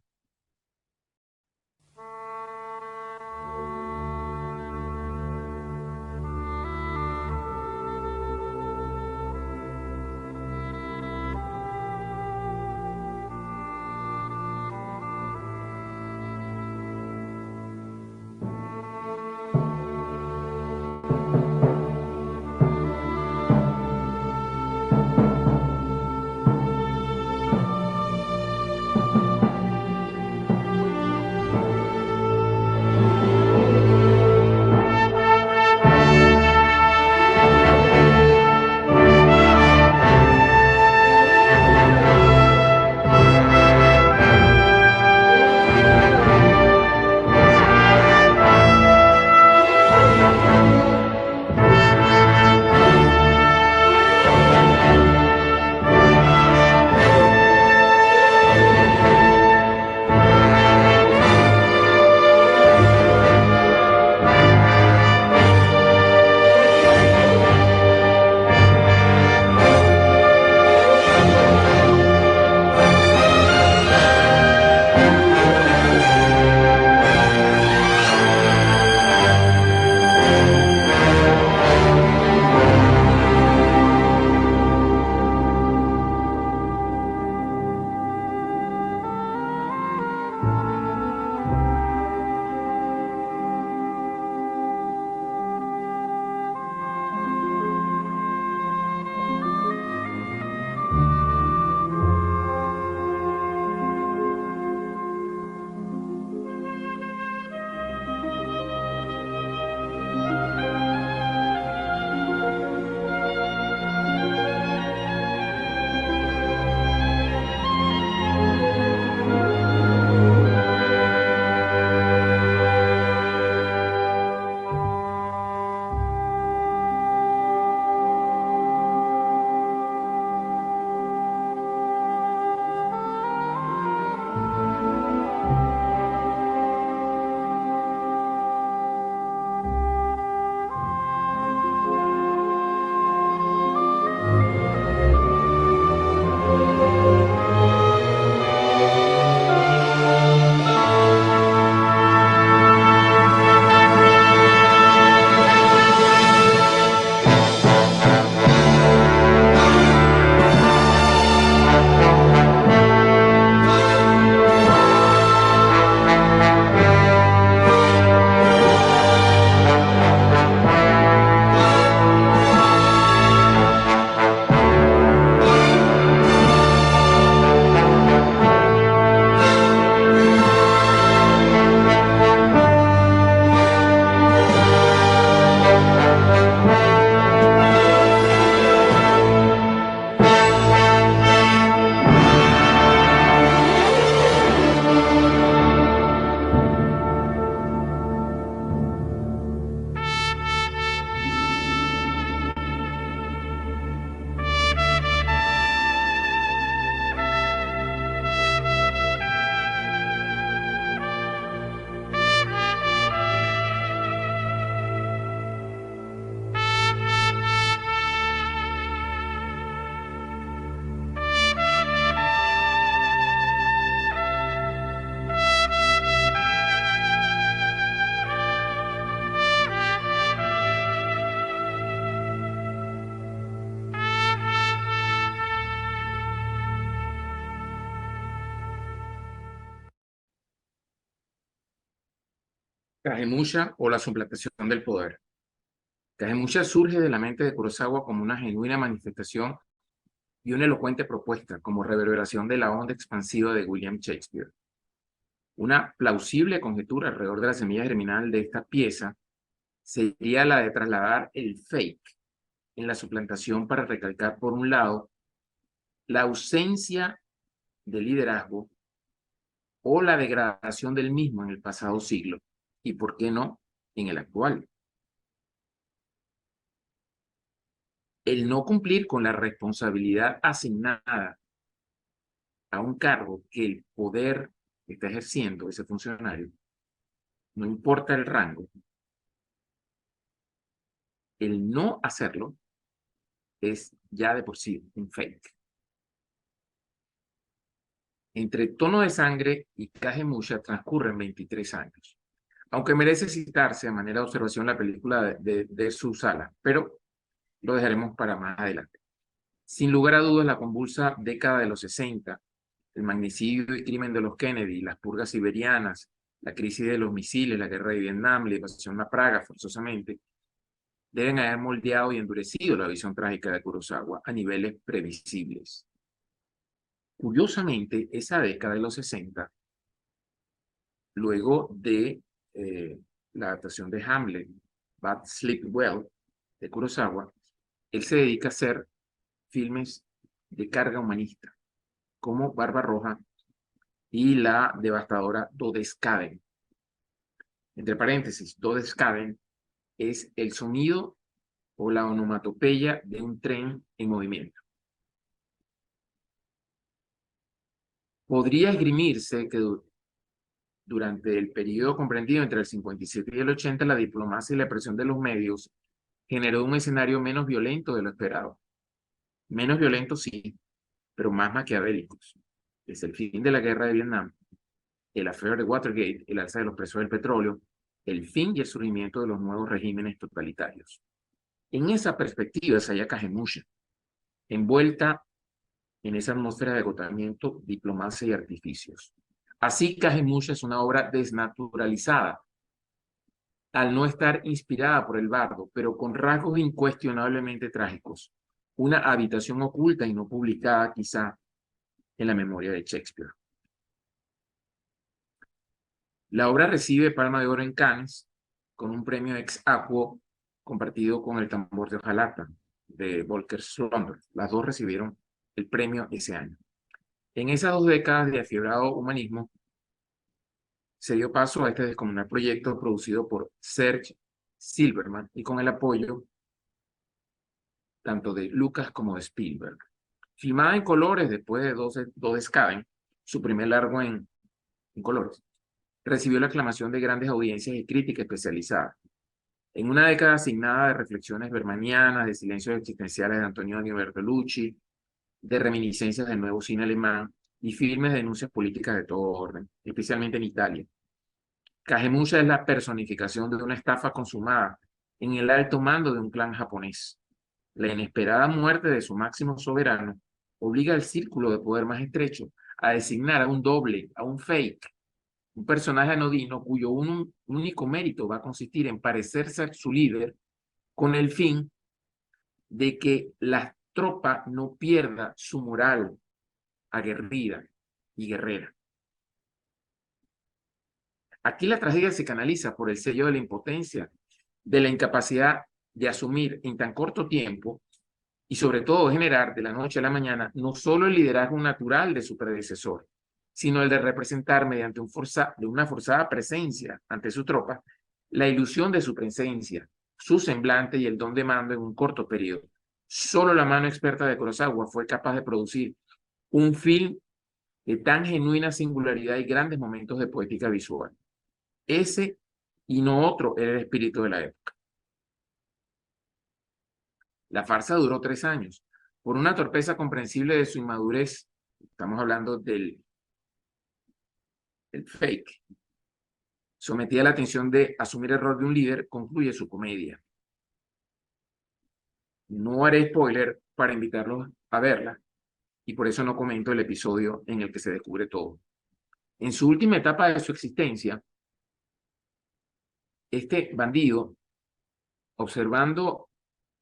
Kagemusha o la suplantación del poder. Kagemusha surge de la mente de Kurosawa como una genuina manifestación y una elocuente propuesta como reverberación de la onda expansiva de William Shakespeare. Una plausible conjetura alrededor de la semilla germinal de esta pieza sería la de trasladar el fake en la suplantación para recalcar, por un lado, la ausencia de liderazgo o la degradación del mismo en el pasado siglo, y por qué no en el actual. El no cumplir con la responsabilidad asignada a un cargo que el poder está ejerciendo ese funcionario, no importa el rango, el no hacerlo es ya de por sí un fake. Entre Tono de Sangre y Kagemusha transcurren 23 años. Aunque merece citarse a manera de observación la película de su sala, pero lo dejaremos para más adelante. Sin lugar a dudas, la convulsa década de los 60, el magnicidio y crimen de los Kennedy, las purgas siberianas, la crisis de los misiles, la guerra de Vietnam, la invasión a Praga, forzosamente, deben haber moldeado y endurecido la visión trágica de Kurosawa a niveles previsibles. Curiosamente, esa década de los 60, luego de la adaptación de Hamlet, But Sleep Well, de Kurosawa, él se dedica a hacer filmes de carga humanista, como Barbarroja y la devastadora Dodescaden. Entre paréntesis, Dodescaden es el sonido o la onomatopeya de un tren en movimiento. Podría esgrimirse que durante el periodo comprendido entre el 57 y el 80, la diplomacia y la presión de los medios generó un escenario menos violento de lo esperado. Menos violento, sí, pero más maquiavélicos. Desde el fin de la guerra de Vietnam, el affair de Watergate, el alza de los precios del petróleo, el fin y el surgimiento de los nuevos regímenes totalitarios. En esa perspectiva se halla Kagemusha, envuelta en esa atmósfera de agotamiento, diplomacia y artificios. Así, Kagemusha es una obra desnaturalizada, al no estar inspirada por el bardo, pero con rasgos incuestionablemente trágicos. Una habitación oculta y no publicada, quizá, en la memoria de Shakespeare. La obra recibe Palma de Oro en Cannes, con un premio ex aequo compartido con El tambor de hojalata, de Volker Slumberg. Las dos recibieron el premio ese año. En esas 2 décadas de afiebrado humanismo, se dio paso a este descomunal proyecto producido por Serge Silverman y con el apoyo tanto de Lucas como de Spielberg. Filmada en colores después de Dodescaden, su primer largo en colores, recibió la aclamación de grandes audiencias y crítica especializada. En una década asignada de reflexiones bermanianas, de silencios existenciales de Antonio Bertolucci, de reminiscencias del nuevo cine alemán y firmes denuncias políticas de todo orden, especialmente en Italia. Kagemusha es la personificación de una estafa consumada en el alto mando de un clan japonés. La inesperada muerte de su máximo soberano obliga al círculo de poder más estrecho a designar a un doble, a un fake, un personaje anodino cuyo único mérito va a consistir en parecer ser su líder con el fin de que la tropa no pierda su moral aguerrida y guerrera. Aquí la tragedia se canaliza por el sello de la impotencia, de la incapacidad de asumir en tan corto tiempo y sobre todo generar de la noche a la mañana no solo el liderazgo natural de su predecesor, sino el de representar mediante una forzada presencia ante su tropa la ilusión de su presencia, su semblante y el don de mando en un corto periodo. Solo la mano experta de Kurosawa fue capaz de producir un film de tan genuina singularidad y grandes momentos de poética visual. Ese y no otro era el espíritu de la época. La farsa duró 3 años. Por una torpeza comprensible de su inmadurez, estamos hablando del fake, sometida a la tensión de asumir el rol de un líder, concluye su comedia. No haré spoiler para invitarlos a verla, y por eso no comento el episodio en el que se descubre todo. En su última etapa de su existencia, este bandido, observando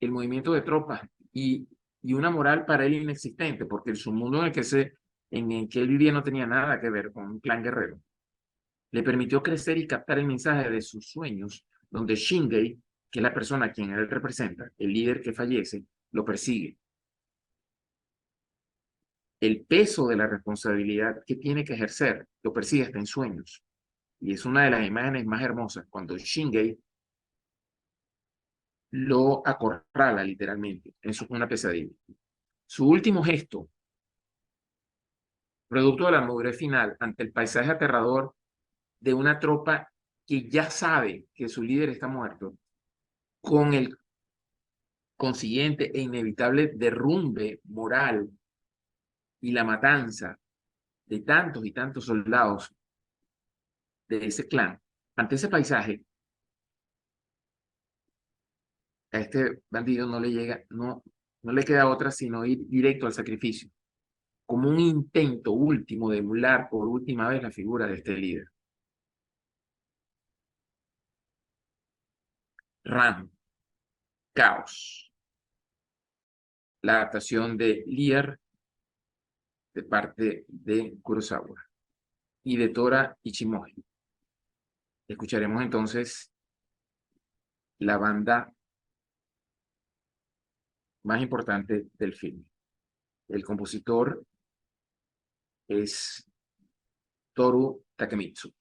el movimiento de tropas y una moral para él inexistente, porque el submundo en el que él vivía no tenía nada que ver con un clan guerrero, le permitió crecer y captar el mensaje de sus sueños, donde Shingei, que es la persona a quien él representa, el líder que fallece, lo persigue. El peso de la responsabilidad que tiene que ejercer lo persigue hasta en sueños. Y es una de las imágenes más hermosas cuando Shingei lo acorrala literalmente en una pesadilla. Su último gesto, producto de la madurez final ante el paisaje aterrador de una tropa que ya sabe que su líder está muerto, con el consiguiente e inevitable derrumbe moral y la matanza de tantos y tantos soldados de ese clan, ante ese paisaje, a este bandido no le llega, no le queda otra sino ir directo al sacrificio, como un intento último de emular por última vez la figura de este líder. Ram, Caos, la adaptación de Lear de parte de Kurosawa y de Tora Ichimoji. Escucharemos entonces la banda más importante del film. El compositor es Toru Takemitsu.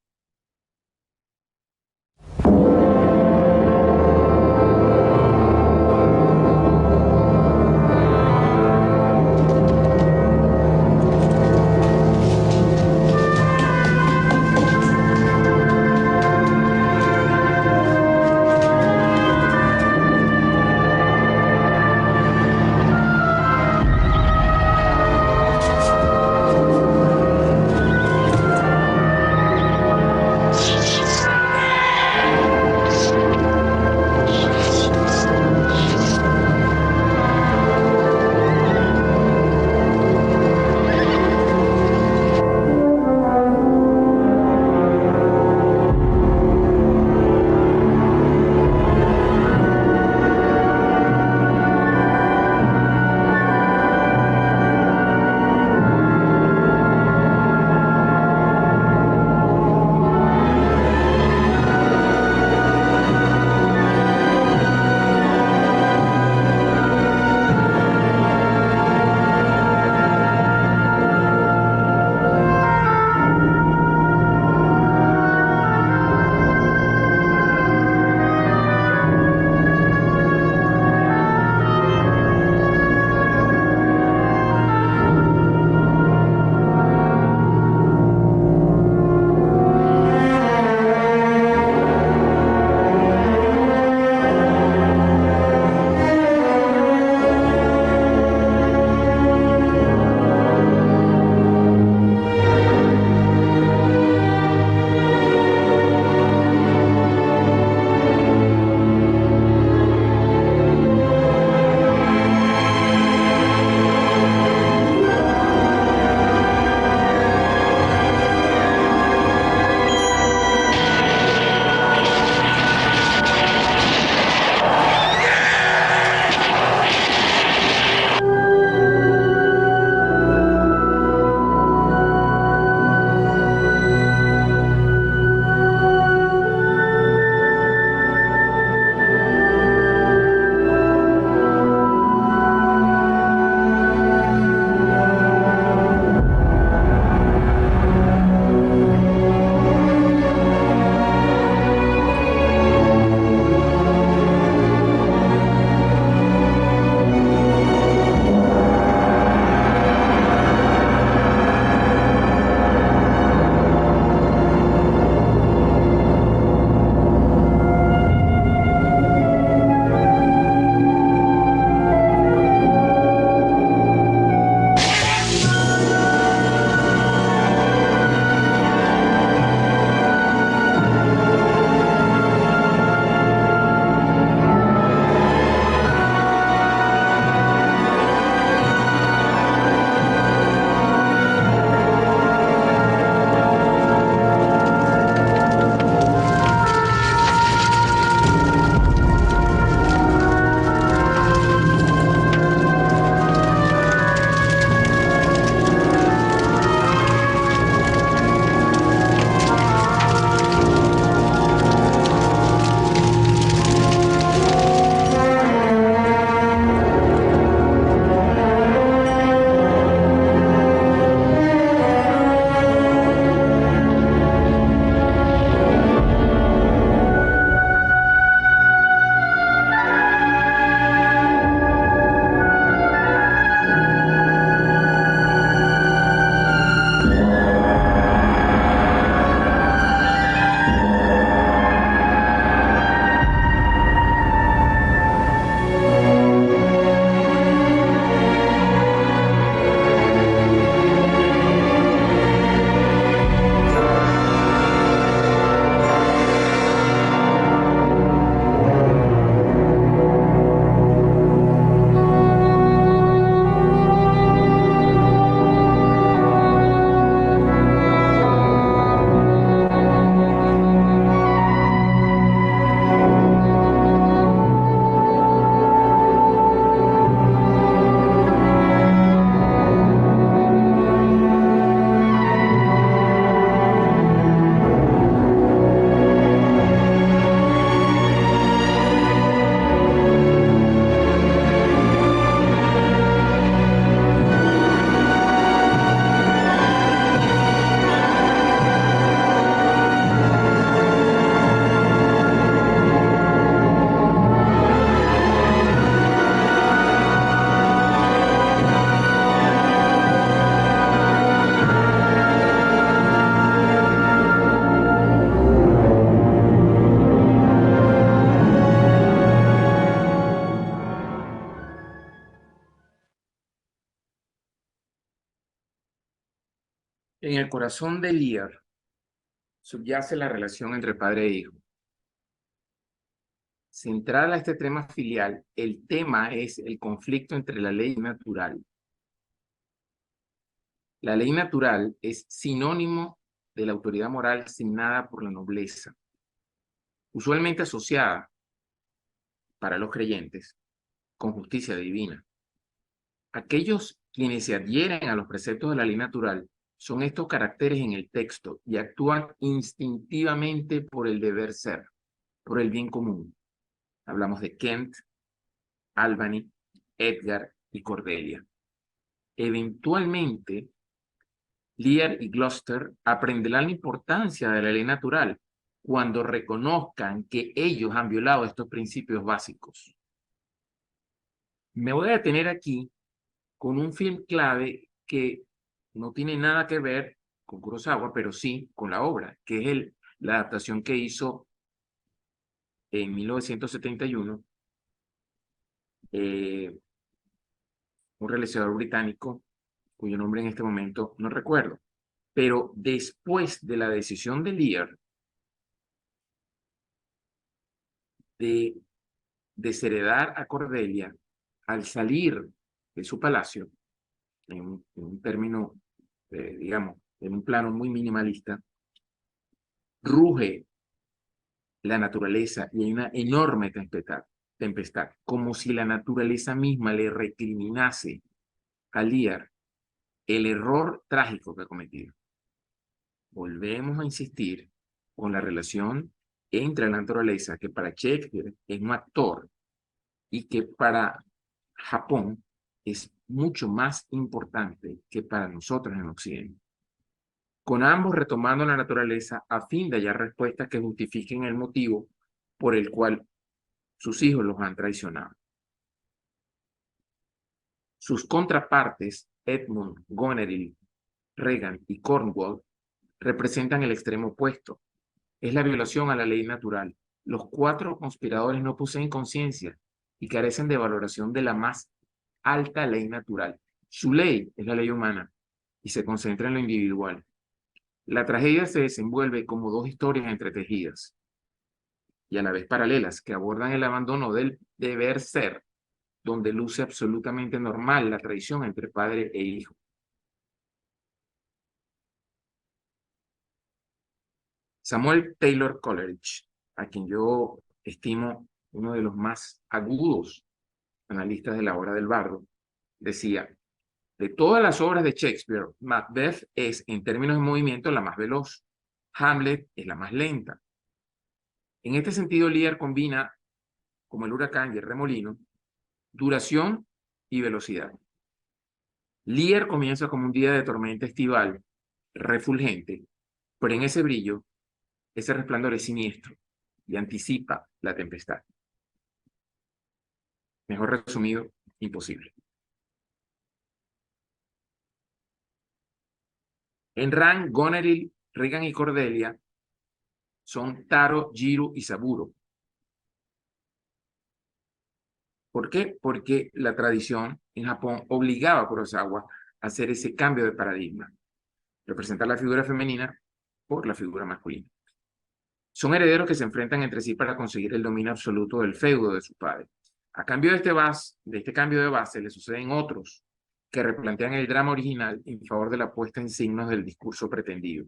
En el corazón de Lear subyace la relación entre padre e hijo. Central a este tema filial, el tema es el conflicto entre la ley natural. La ley natural es sinónimo de la autoridad moral asignada por la nobleza, usualmente asociada, para los creyentes, con justicia divina. Aquellos quienes se adhieren a los preceptos de la ley natural son estos caracteres en el texto y actúan instintivamente por el deber ser, por el bien común. Hablamos de Kent, Albany, Edgar y Cordelia. Eventualmente, Lear y Gloucester aprenderán la importancia de la ley natural cuando reconozcan que ellos han violado estos principios básicos. Me voy a detener aquí con un film clave que no tiene nada que ver con Kurosawa, pero sí con la obra, que es la adaptación que hizo en 1971 un realizador británico, cuyo nombre en este momento no recuerdo. Pero después de la decisión de Lear de desheredar a Cordelia, al salir de su palacio, en un término, digamos, en un plano muy minimalista, ruge la naturaleza y hay una enorme tempestad, como si la naturaleza misma le recriminase a Lear el error trágico que ha cometido. Volvemos a insistir con la relación entre la naturaleza, que para Shakespeare es un actor y que para Japón es mucho más importante que para nosotros en Occidente. Con ambos retomando la naturaleza a fin de hallar respuestas que justifiquen el motivo por el cual sus hijos los han traicionado. Sus contrapartes, Edmund, Goneril, Regan y Cornwall, representan el extremo opuesto. Es la violación a la ley natural. Los cuatro conspiradores no poseen conciencia y carecen de valoración de la más alta ley natural. Su ley es la ley humana y se concentra en lo individual. La tragedia se desenvuelve como dos historias entretejidas y a la vez paralelas que abordan el abandono del deber ser, donde luce absolutamente normal la traición entre padre e hijo. Samuel Taylor Coleridge, a quien yo estimo uno de los más agudos analistas de la obra del bardo, decía: de todas las obras de Shakespeare, Macbeth es, en términos de movimiento, la más veloz. Hamlet es la más lenta. En este sentido, Lear combina, como el huracán y el remolino, duración y velocidad. Lear comienza como un día de tormenta estival, refulgente, pero en ese brillo, ese resplandor es siniestro y anticipa la tempestad. Mejor resumido, imposible. En Ran, Goneril, Regan y Cordelia son Taro, Jiro y Saburo. ¿Por qué? Porque la tradición en Japón obligaba a Kurosawa a hacer ese cambio de paradigma, representar la figura femenina por la figura masculina. Son herederos que se enfrentan entre sí para conseguir el dominio absoluto del feudo de su padre. A cambio de este cambio de base, le suceden otros que replantean el drama original en favor de la puesta en signos del discurso pretendido.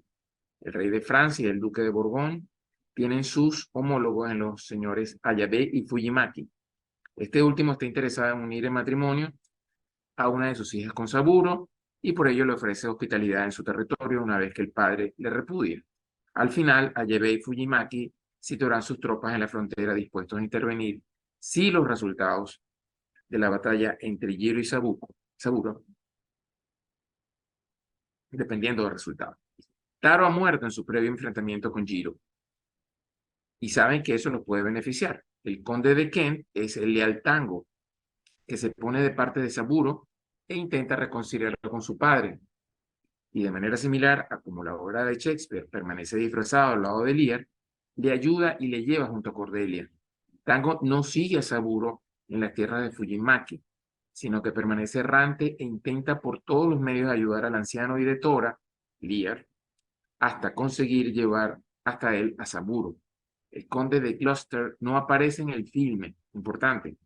El rey de Francia y el duque de Borbón tienen sus homólogos en los señores Ayabe y Fujimaki. Este último está interesado en unir en matrimonio a una de sus hijas con Saburo y por ello le ofrece hospitalidad en su territorio una vez que el padre le repudia. Al final, Ayebe y Fujimaki situarán sus tropas en la frontera dispuestos a intervenir si los resultados de la batalla entre Jiro y Saburo, dependiendo del resultado. Taro ha muerto en su previo enfrentamiento con Jiro y saben que eso los puede beneficiar. El conde de Kent es el leal Tango, que se pone de parte de Saburo e intenta reconciliarlo con su padre. Y de manera similar a como la obra de Shakespeare permanece disfrazado al lado de Lear, le ayuda y le lleva junto a Cordelia. Tango no sigue a Saburo en las tierras de Fujimaki, sino que permanece errante e intenta por todos los medios ayudar al anciano y de Tora Lear, hasta conseguir llevar hasta él a Saburo. El conde de Gloucester no aparece en el filme, importante,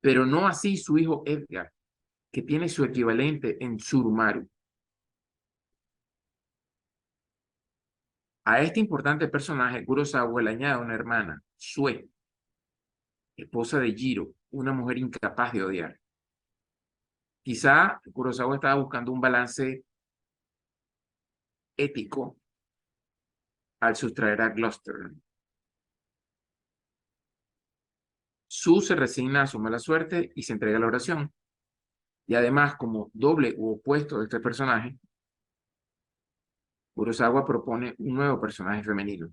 pero no así su hijo Edgar, que tiene su equivalente en Tsurumaru. A este importante personaje, Kurosawa le añade una hermana, Sue, esposa de Jiro, una mujer incapaz de odiar. Quizá Kurosawa estaba buscando un balance ético al sustraer a Gloucester. Sue se resigna a su mala suerte y se entrega a la oración. Y además, como doble u opuesto de este personaje, Kurosawa propone un nuevo personaje femenino,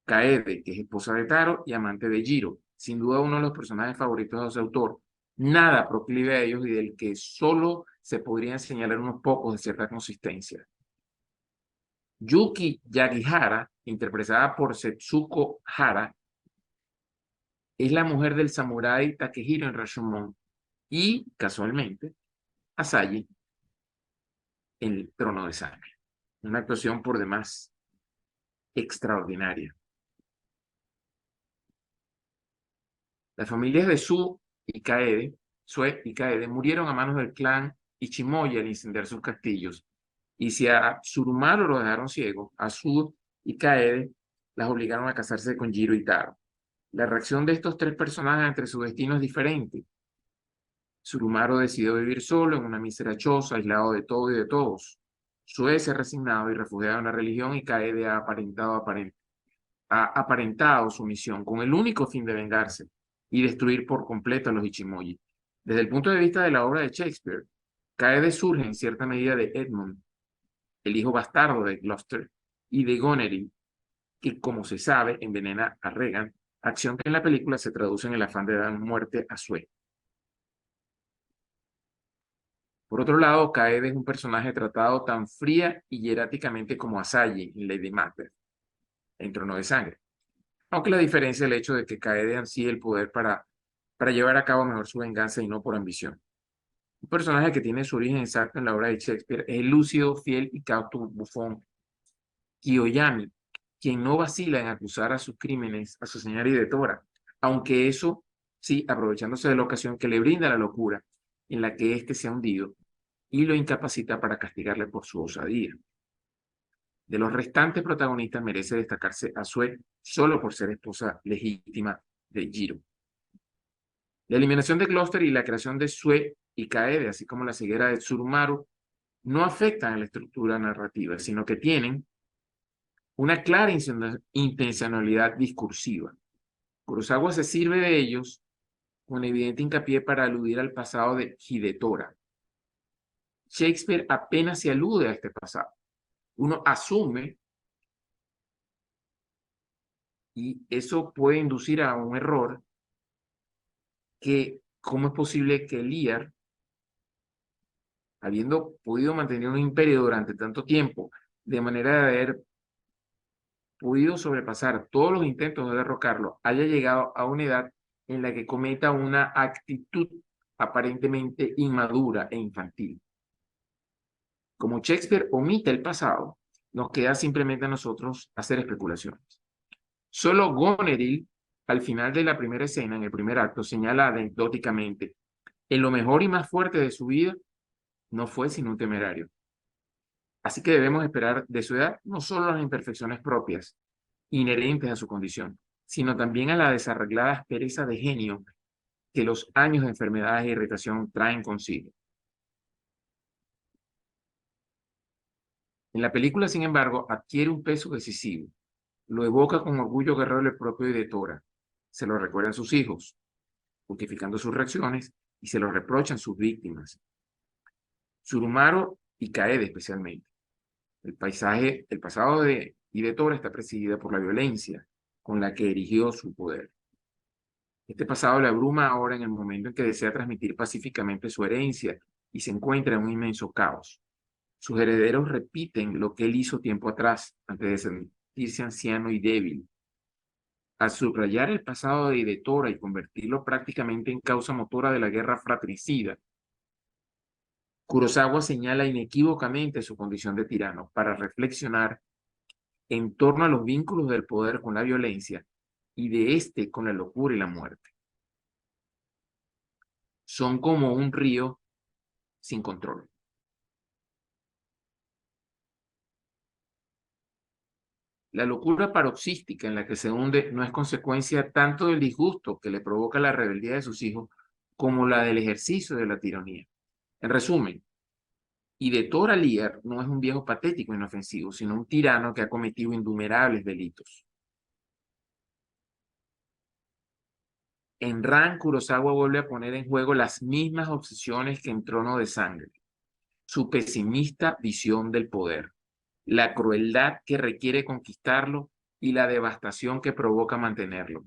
Kaede, que es esposa de Taro y amante de Jiro, sin duda uno de los personajes favoritos de su autor, nada proclive a ellos y del que solo se podrían señalar unos pocos de cierta consistencia. Yuki Yagihara, interpretada por Setsuko Hara, es la mujer del samurái Takehiro en Rashomon y, casualmente, Asahi en el Trono de Sangre. Una actuación por demás extraordinaria. Las familias de Sue y Kaede murieron a manos del clan Ichimoya al incendiar sus castillos. Y si a Tsurumaru lo dejaron ciego, a Sue y Kaede las obligaron a casarse con Jiro y Taro. La reacción de estos tres personajes entre su destino es diferente. Tsurumaru decidió vivir solo en una mísera choza, aislado de todo y de todos. Sue se ha resignado y refugiado en la religión y Kaede ha aparentado su misión con el único fin de vengarse y destruir por completo a los Ichimoyi. Desde el punto de vista de la obra de Shakespeare, Kaede surge en cierta medida de Edmund, el hijo bastardo de Gloucester, y de Goneril, que como se sabe envenena a Regan, acción que en la película se traduce en el afán de dar muerte a Sue. Por otro lado, Kaede es un personaje tratado tan fría y hieráticamente como Asahi en Lady Macbeth, en Trono de Sangre. Aunque la diferencia es el hecho de que Kaede ansía el poder para llevar a cabo mejor su venganza y no por ambición. Un personaje que tiene su origen exacto en la obra de Shakespeare es el lúcido, fiel y cauto bufón Kiyoyami, quien no vacila en acusar a sus crímenes a su señora Hidetora, aunque eso sí, aprovechándose de la ocasión que le brinda la locura en la que éste se ha hundido y lo incapacita para castigarle por su osadía. De los restantes protagonistas merece destacarse a Sue solo por ser esposa legítima de Jiro. La eliminación de Gloucester y la creación de Sue y Kaede, así como la ceguera de Tsurumaru, no afectan a la estructura narrativa, sino que tienen una clara intencionalidad discursiva. Kurosawa se sirve de ellos con evidente hincapié para aludir al pasado de Hidetora. Shakespeare apenas se alude a este pasado. Uno asume y eso puede inducir a un error que cómo es posible que Lear, habiendo podido mantener un imperio durante tanto tiempo, de manera de haber podido sobrepasar todos los intentos de derrocarlo, haya llegado a una edad en la que cometa una actitud aparentemente inmadura e infantil. Como Shakespeare omite el pasado, nos queda simplemente a nosotros hacer especulaciones. Solo Goneril, al final de la primera escena, en el primer acto, señala anecdóticamente, en lo mejor y más fuerte de su vida, no fue sino un temerario. Así que debemos esperar de su edad no solo las imperfecciones propias, inherentes a su condición, sino también a la desarreglada aspereza de genio que los años de enfermedades e irritación traen consigo. En la película, sin embargo, adquiere un peso decisivo. Lo evoca con orgullo guerrero el propio Hidetora. Se lo recuerdan sus hijos, justificando sus reacciones, y se lo reprochan sus víctimas. Tsurumaru y Kaede especialmente. El pasado de Hidetora está presidida por la violencia con la que erigió su poder. Este pasado le abruma ahora en el momento en que desea transmitir pacíficamente su herencia y se encuentra en un inmenso caos. Sus herederos repiten lo que él hizo tiempo atrás, antes de sentirse anciano y débil. Al subrayar el pasado de Hidetora y convertirlo prácticamente en causa motora de la guerra fratricida, Kurosawa señala inequívocamente su condición de tirano para reflexionar en torno a los vínculos del poder con la violencia y de este con la locura y la muerte. Son como un río sin control. La locura paroxística en la que se hunde no es consecuencia tanto del disgusto que le provoca la rebeldía de sus hijos como la del ejercicio de la tiranía. En resumen, Idetor Alier no es un viejo patético e inofensivo, sino un tirano que ha cometido innumerables delitos. En Ran, Kurosawa vuelve a poner en juego las mismas obsesiones que en Trono de Sangre, su pesimista visión del poder, la crueldad que requiere conquistarlo y la devastación que provoca mantenerlo.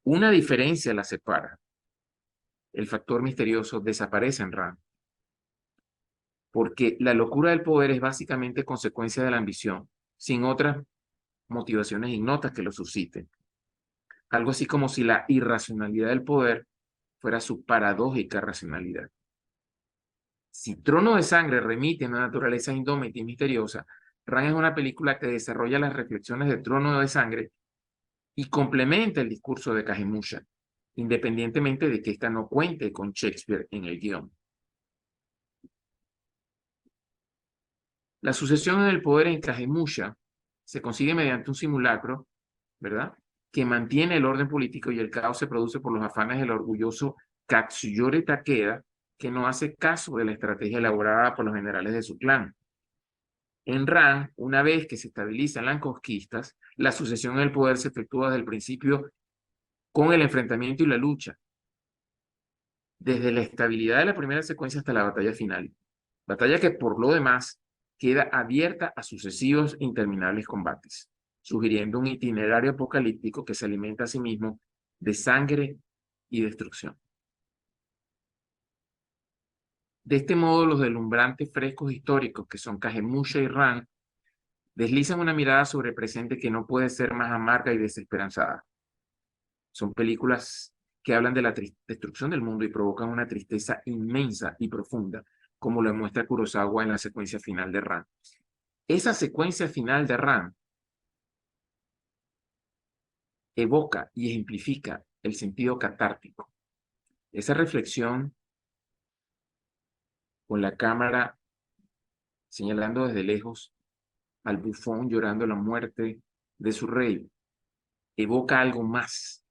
Una diferencia la separa. El factor misterioso desaparece en Ran, porque la locura del poder es básicamente consecuencia de la ambición, sin otras motivaciones ignotas que lo susciten. Algo así como si la irracionalidad del poder fuera su paradójica racionalidad. Si Trono de Sangre remite a una naturaleza indómita y misteriosa, Ran es una película que desarrolla las reflexiones de Trono de Sangre y complementa el discurso de Kagemusha, independientemente de que ésta no cuente con Shakespeare en el guión. La sucesión del poder en Kagemusha se consigue mediante un simulacro, ¿verdad?, que mantiene el orden político y el caos se produce por los afanes del orgulloso Katsuyori Takeda, que no hace caso de la estrategia elaborada por los generales de su clan. En Ran, una vez que se estabilizan las conquistas, la sucesión del poder se efectúa desde el principio con el enfrentamiento y la lucha, desde la estabilidad de la primera secuencia hasta la batalla final. Batalla que por lo demás queda abierta a sucesivos e interminables combates, sugiriendo un itinerario apocalíptico que se alimenta a sí mismo de sangre y destrucción. De este modo, los deslumbrantes frescos históricos que son Kagemusha y Ran deslizan una mirada sobre el presente que no puede ser más amarga y desesperanzada. Son películas que hablan de la destrucción del mundo y provocan una tristeza inmensa y profunda, como lo muestra Kurosawa en la secuencia final de Ran. Esa secuencia final de Ran evoca y ejemplifica el sentido catártico. Esa reflexión con la cámara señalando desde lejos al bufón llorando la muerte de su rey, evoca algo más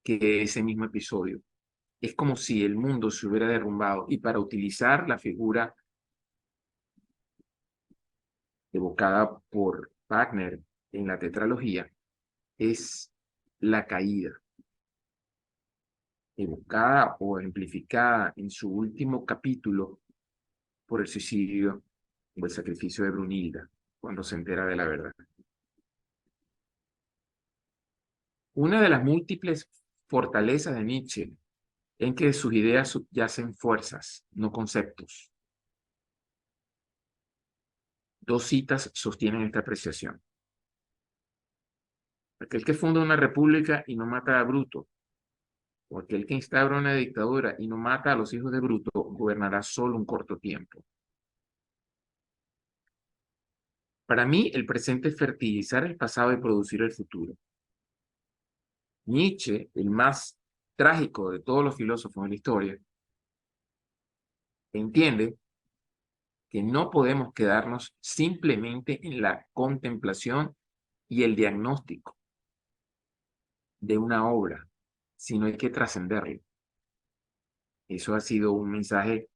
que ese mismo episodio. Es como si el mundo se hubiera derrumbado y para utilizar la figura evocada por Wagner en la tetralogía, es la caída, evocada o ejemplificada en su último capítulo por el suicidio o el sacrificio de Brunilda, cuando se entera de la verdad. Una de las múltiples fortalezas de Nietzsche en que sus ideas subyacen fuerzas, no conceptos. Dos citas sostienen esta apreciación. Aquel que funda una república y no mata a Bruto, o aquel que instaura una dictadura y no mata a los hijos de Bruto, gobernará solo un corto tiempo. Para mí, el presente es fertilizar el pasado y producir el futuro. Nietzsche, el más trágico de todos los filósofos de la historia, entiende que no podemos quedarnos simplemente en la contemplación y el diagnóstico de una obra, sino hay que trascenderlo. Eso ha sido un mensaje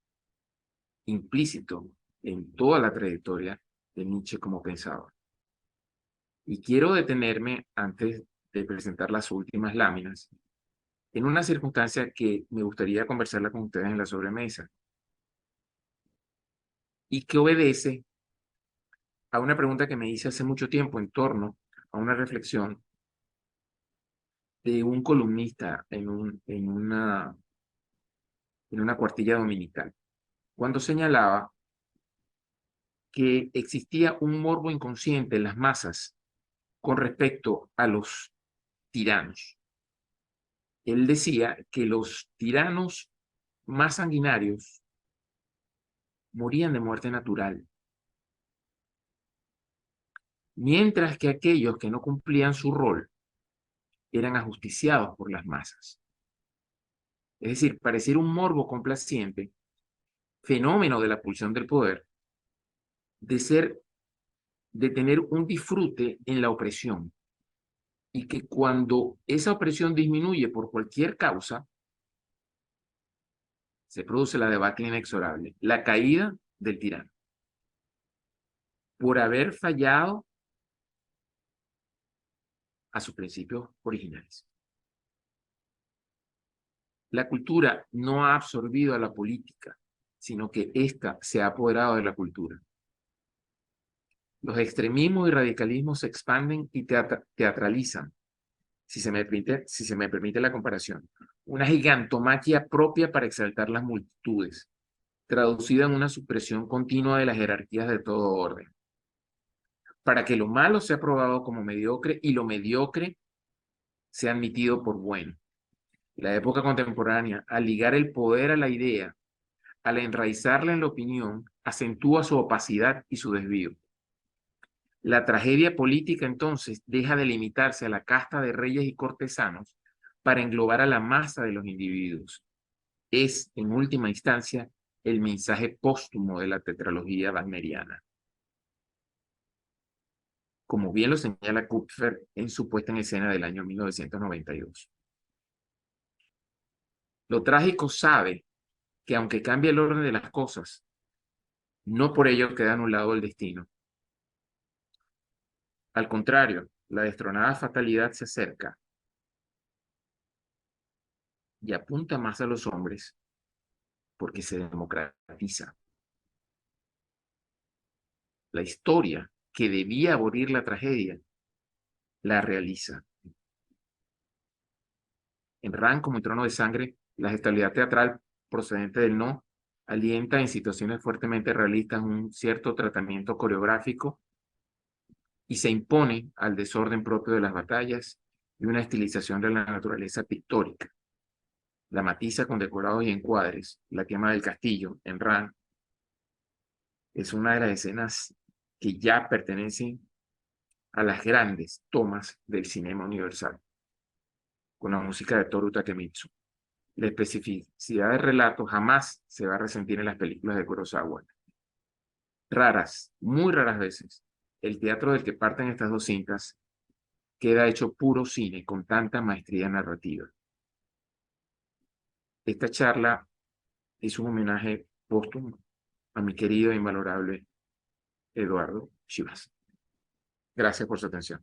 implícito en toda la trayectoria de Nietzsche como pensador. Y quiero detenerme, antes de presentar las últimas láminas, en una circunstancia que me gustaría conversarla con ustedes en la sobremesa y que obedece a una pregunta que me hice hace mucho tiempo en torno a una reflexión de un columnista en una cuartilla dominical, cuando señalaba que existía un morbo inconsciente en las masas con respecto a los tiranos. Él decía que los tiranos más sanguinarios morían de muerte natural, mientras que aquellos que no cumplían su rol eran ajusticiados por las masas. Es decir, pareciera un morbo complaciente, fenómeno de la pulsión del poder, de ser, de tener un disfrute en la opresión, y que cuando esa opresión disminuye por cualquier causa, se produce la debacle inexorable, la caída del tirano, por haber fallado a sus principios originales. La cultura no ha absorbido a la política, sino que ésta se ha apoderado de la cultura. Los extremismos y radicalismos se expanden y teatralizan, si se me permite la comparación. Una gigantomaquia propia para exaltar las multitudes, traducida en una supresión continua de las jerarquías de todo orden, para que lo malo sea probado como mediocre y lo mediocre sea admitido por bueno. La época contemporánea, al ligar el poder a la idea, al enraizarla en la opinión, acentúa su opacidad y su desvío. La tragedia política entonces deja de limitarse a la casta de reyes y cortesanos para englobar a la masa de los individuos. Es, en última instancia, el mensaje póstumo de la tetralogía wagneriana. Como bien lo señala Kupfer en su puesta en escena del año 1992. Lo trágico sabe que aunque cambie el orden de las cosas, no por ello queda anulado el destino. Al contrario, la destronada fatalidad se acerca y apunta más a los hombres porque se democratiza. La historia que debía abolir la tragedia, la realiza. En Ran, como en Trono de Sangre, la gestualidad teatral procedente del no alienta en situaciones fuertemente realistas un cierto tratamiento coreográfico y se impone al desorden propio de las batallas y una estilización de la naturaleza pictórica. La matiza con decorados y encuadres, la quema del castillo en Ran, es una de las escenas que ya pertenecen a las grandes tomas del cinema universal, con la música de Toru Takemitsu. La especificidad del relato jamás se va a resentir en las películas de Kurosawa. Raras, muy raras veces, el teatro del que parten estas dos cintas queda hecho puro cine con tanta maestría narrativa. Esta charla es un homenaje póstumo a mi querido e invalorable Eduardo Chivas. Gracias por su atención.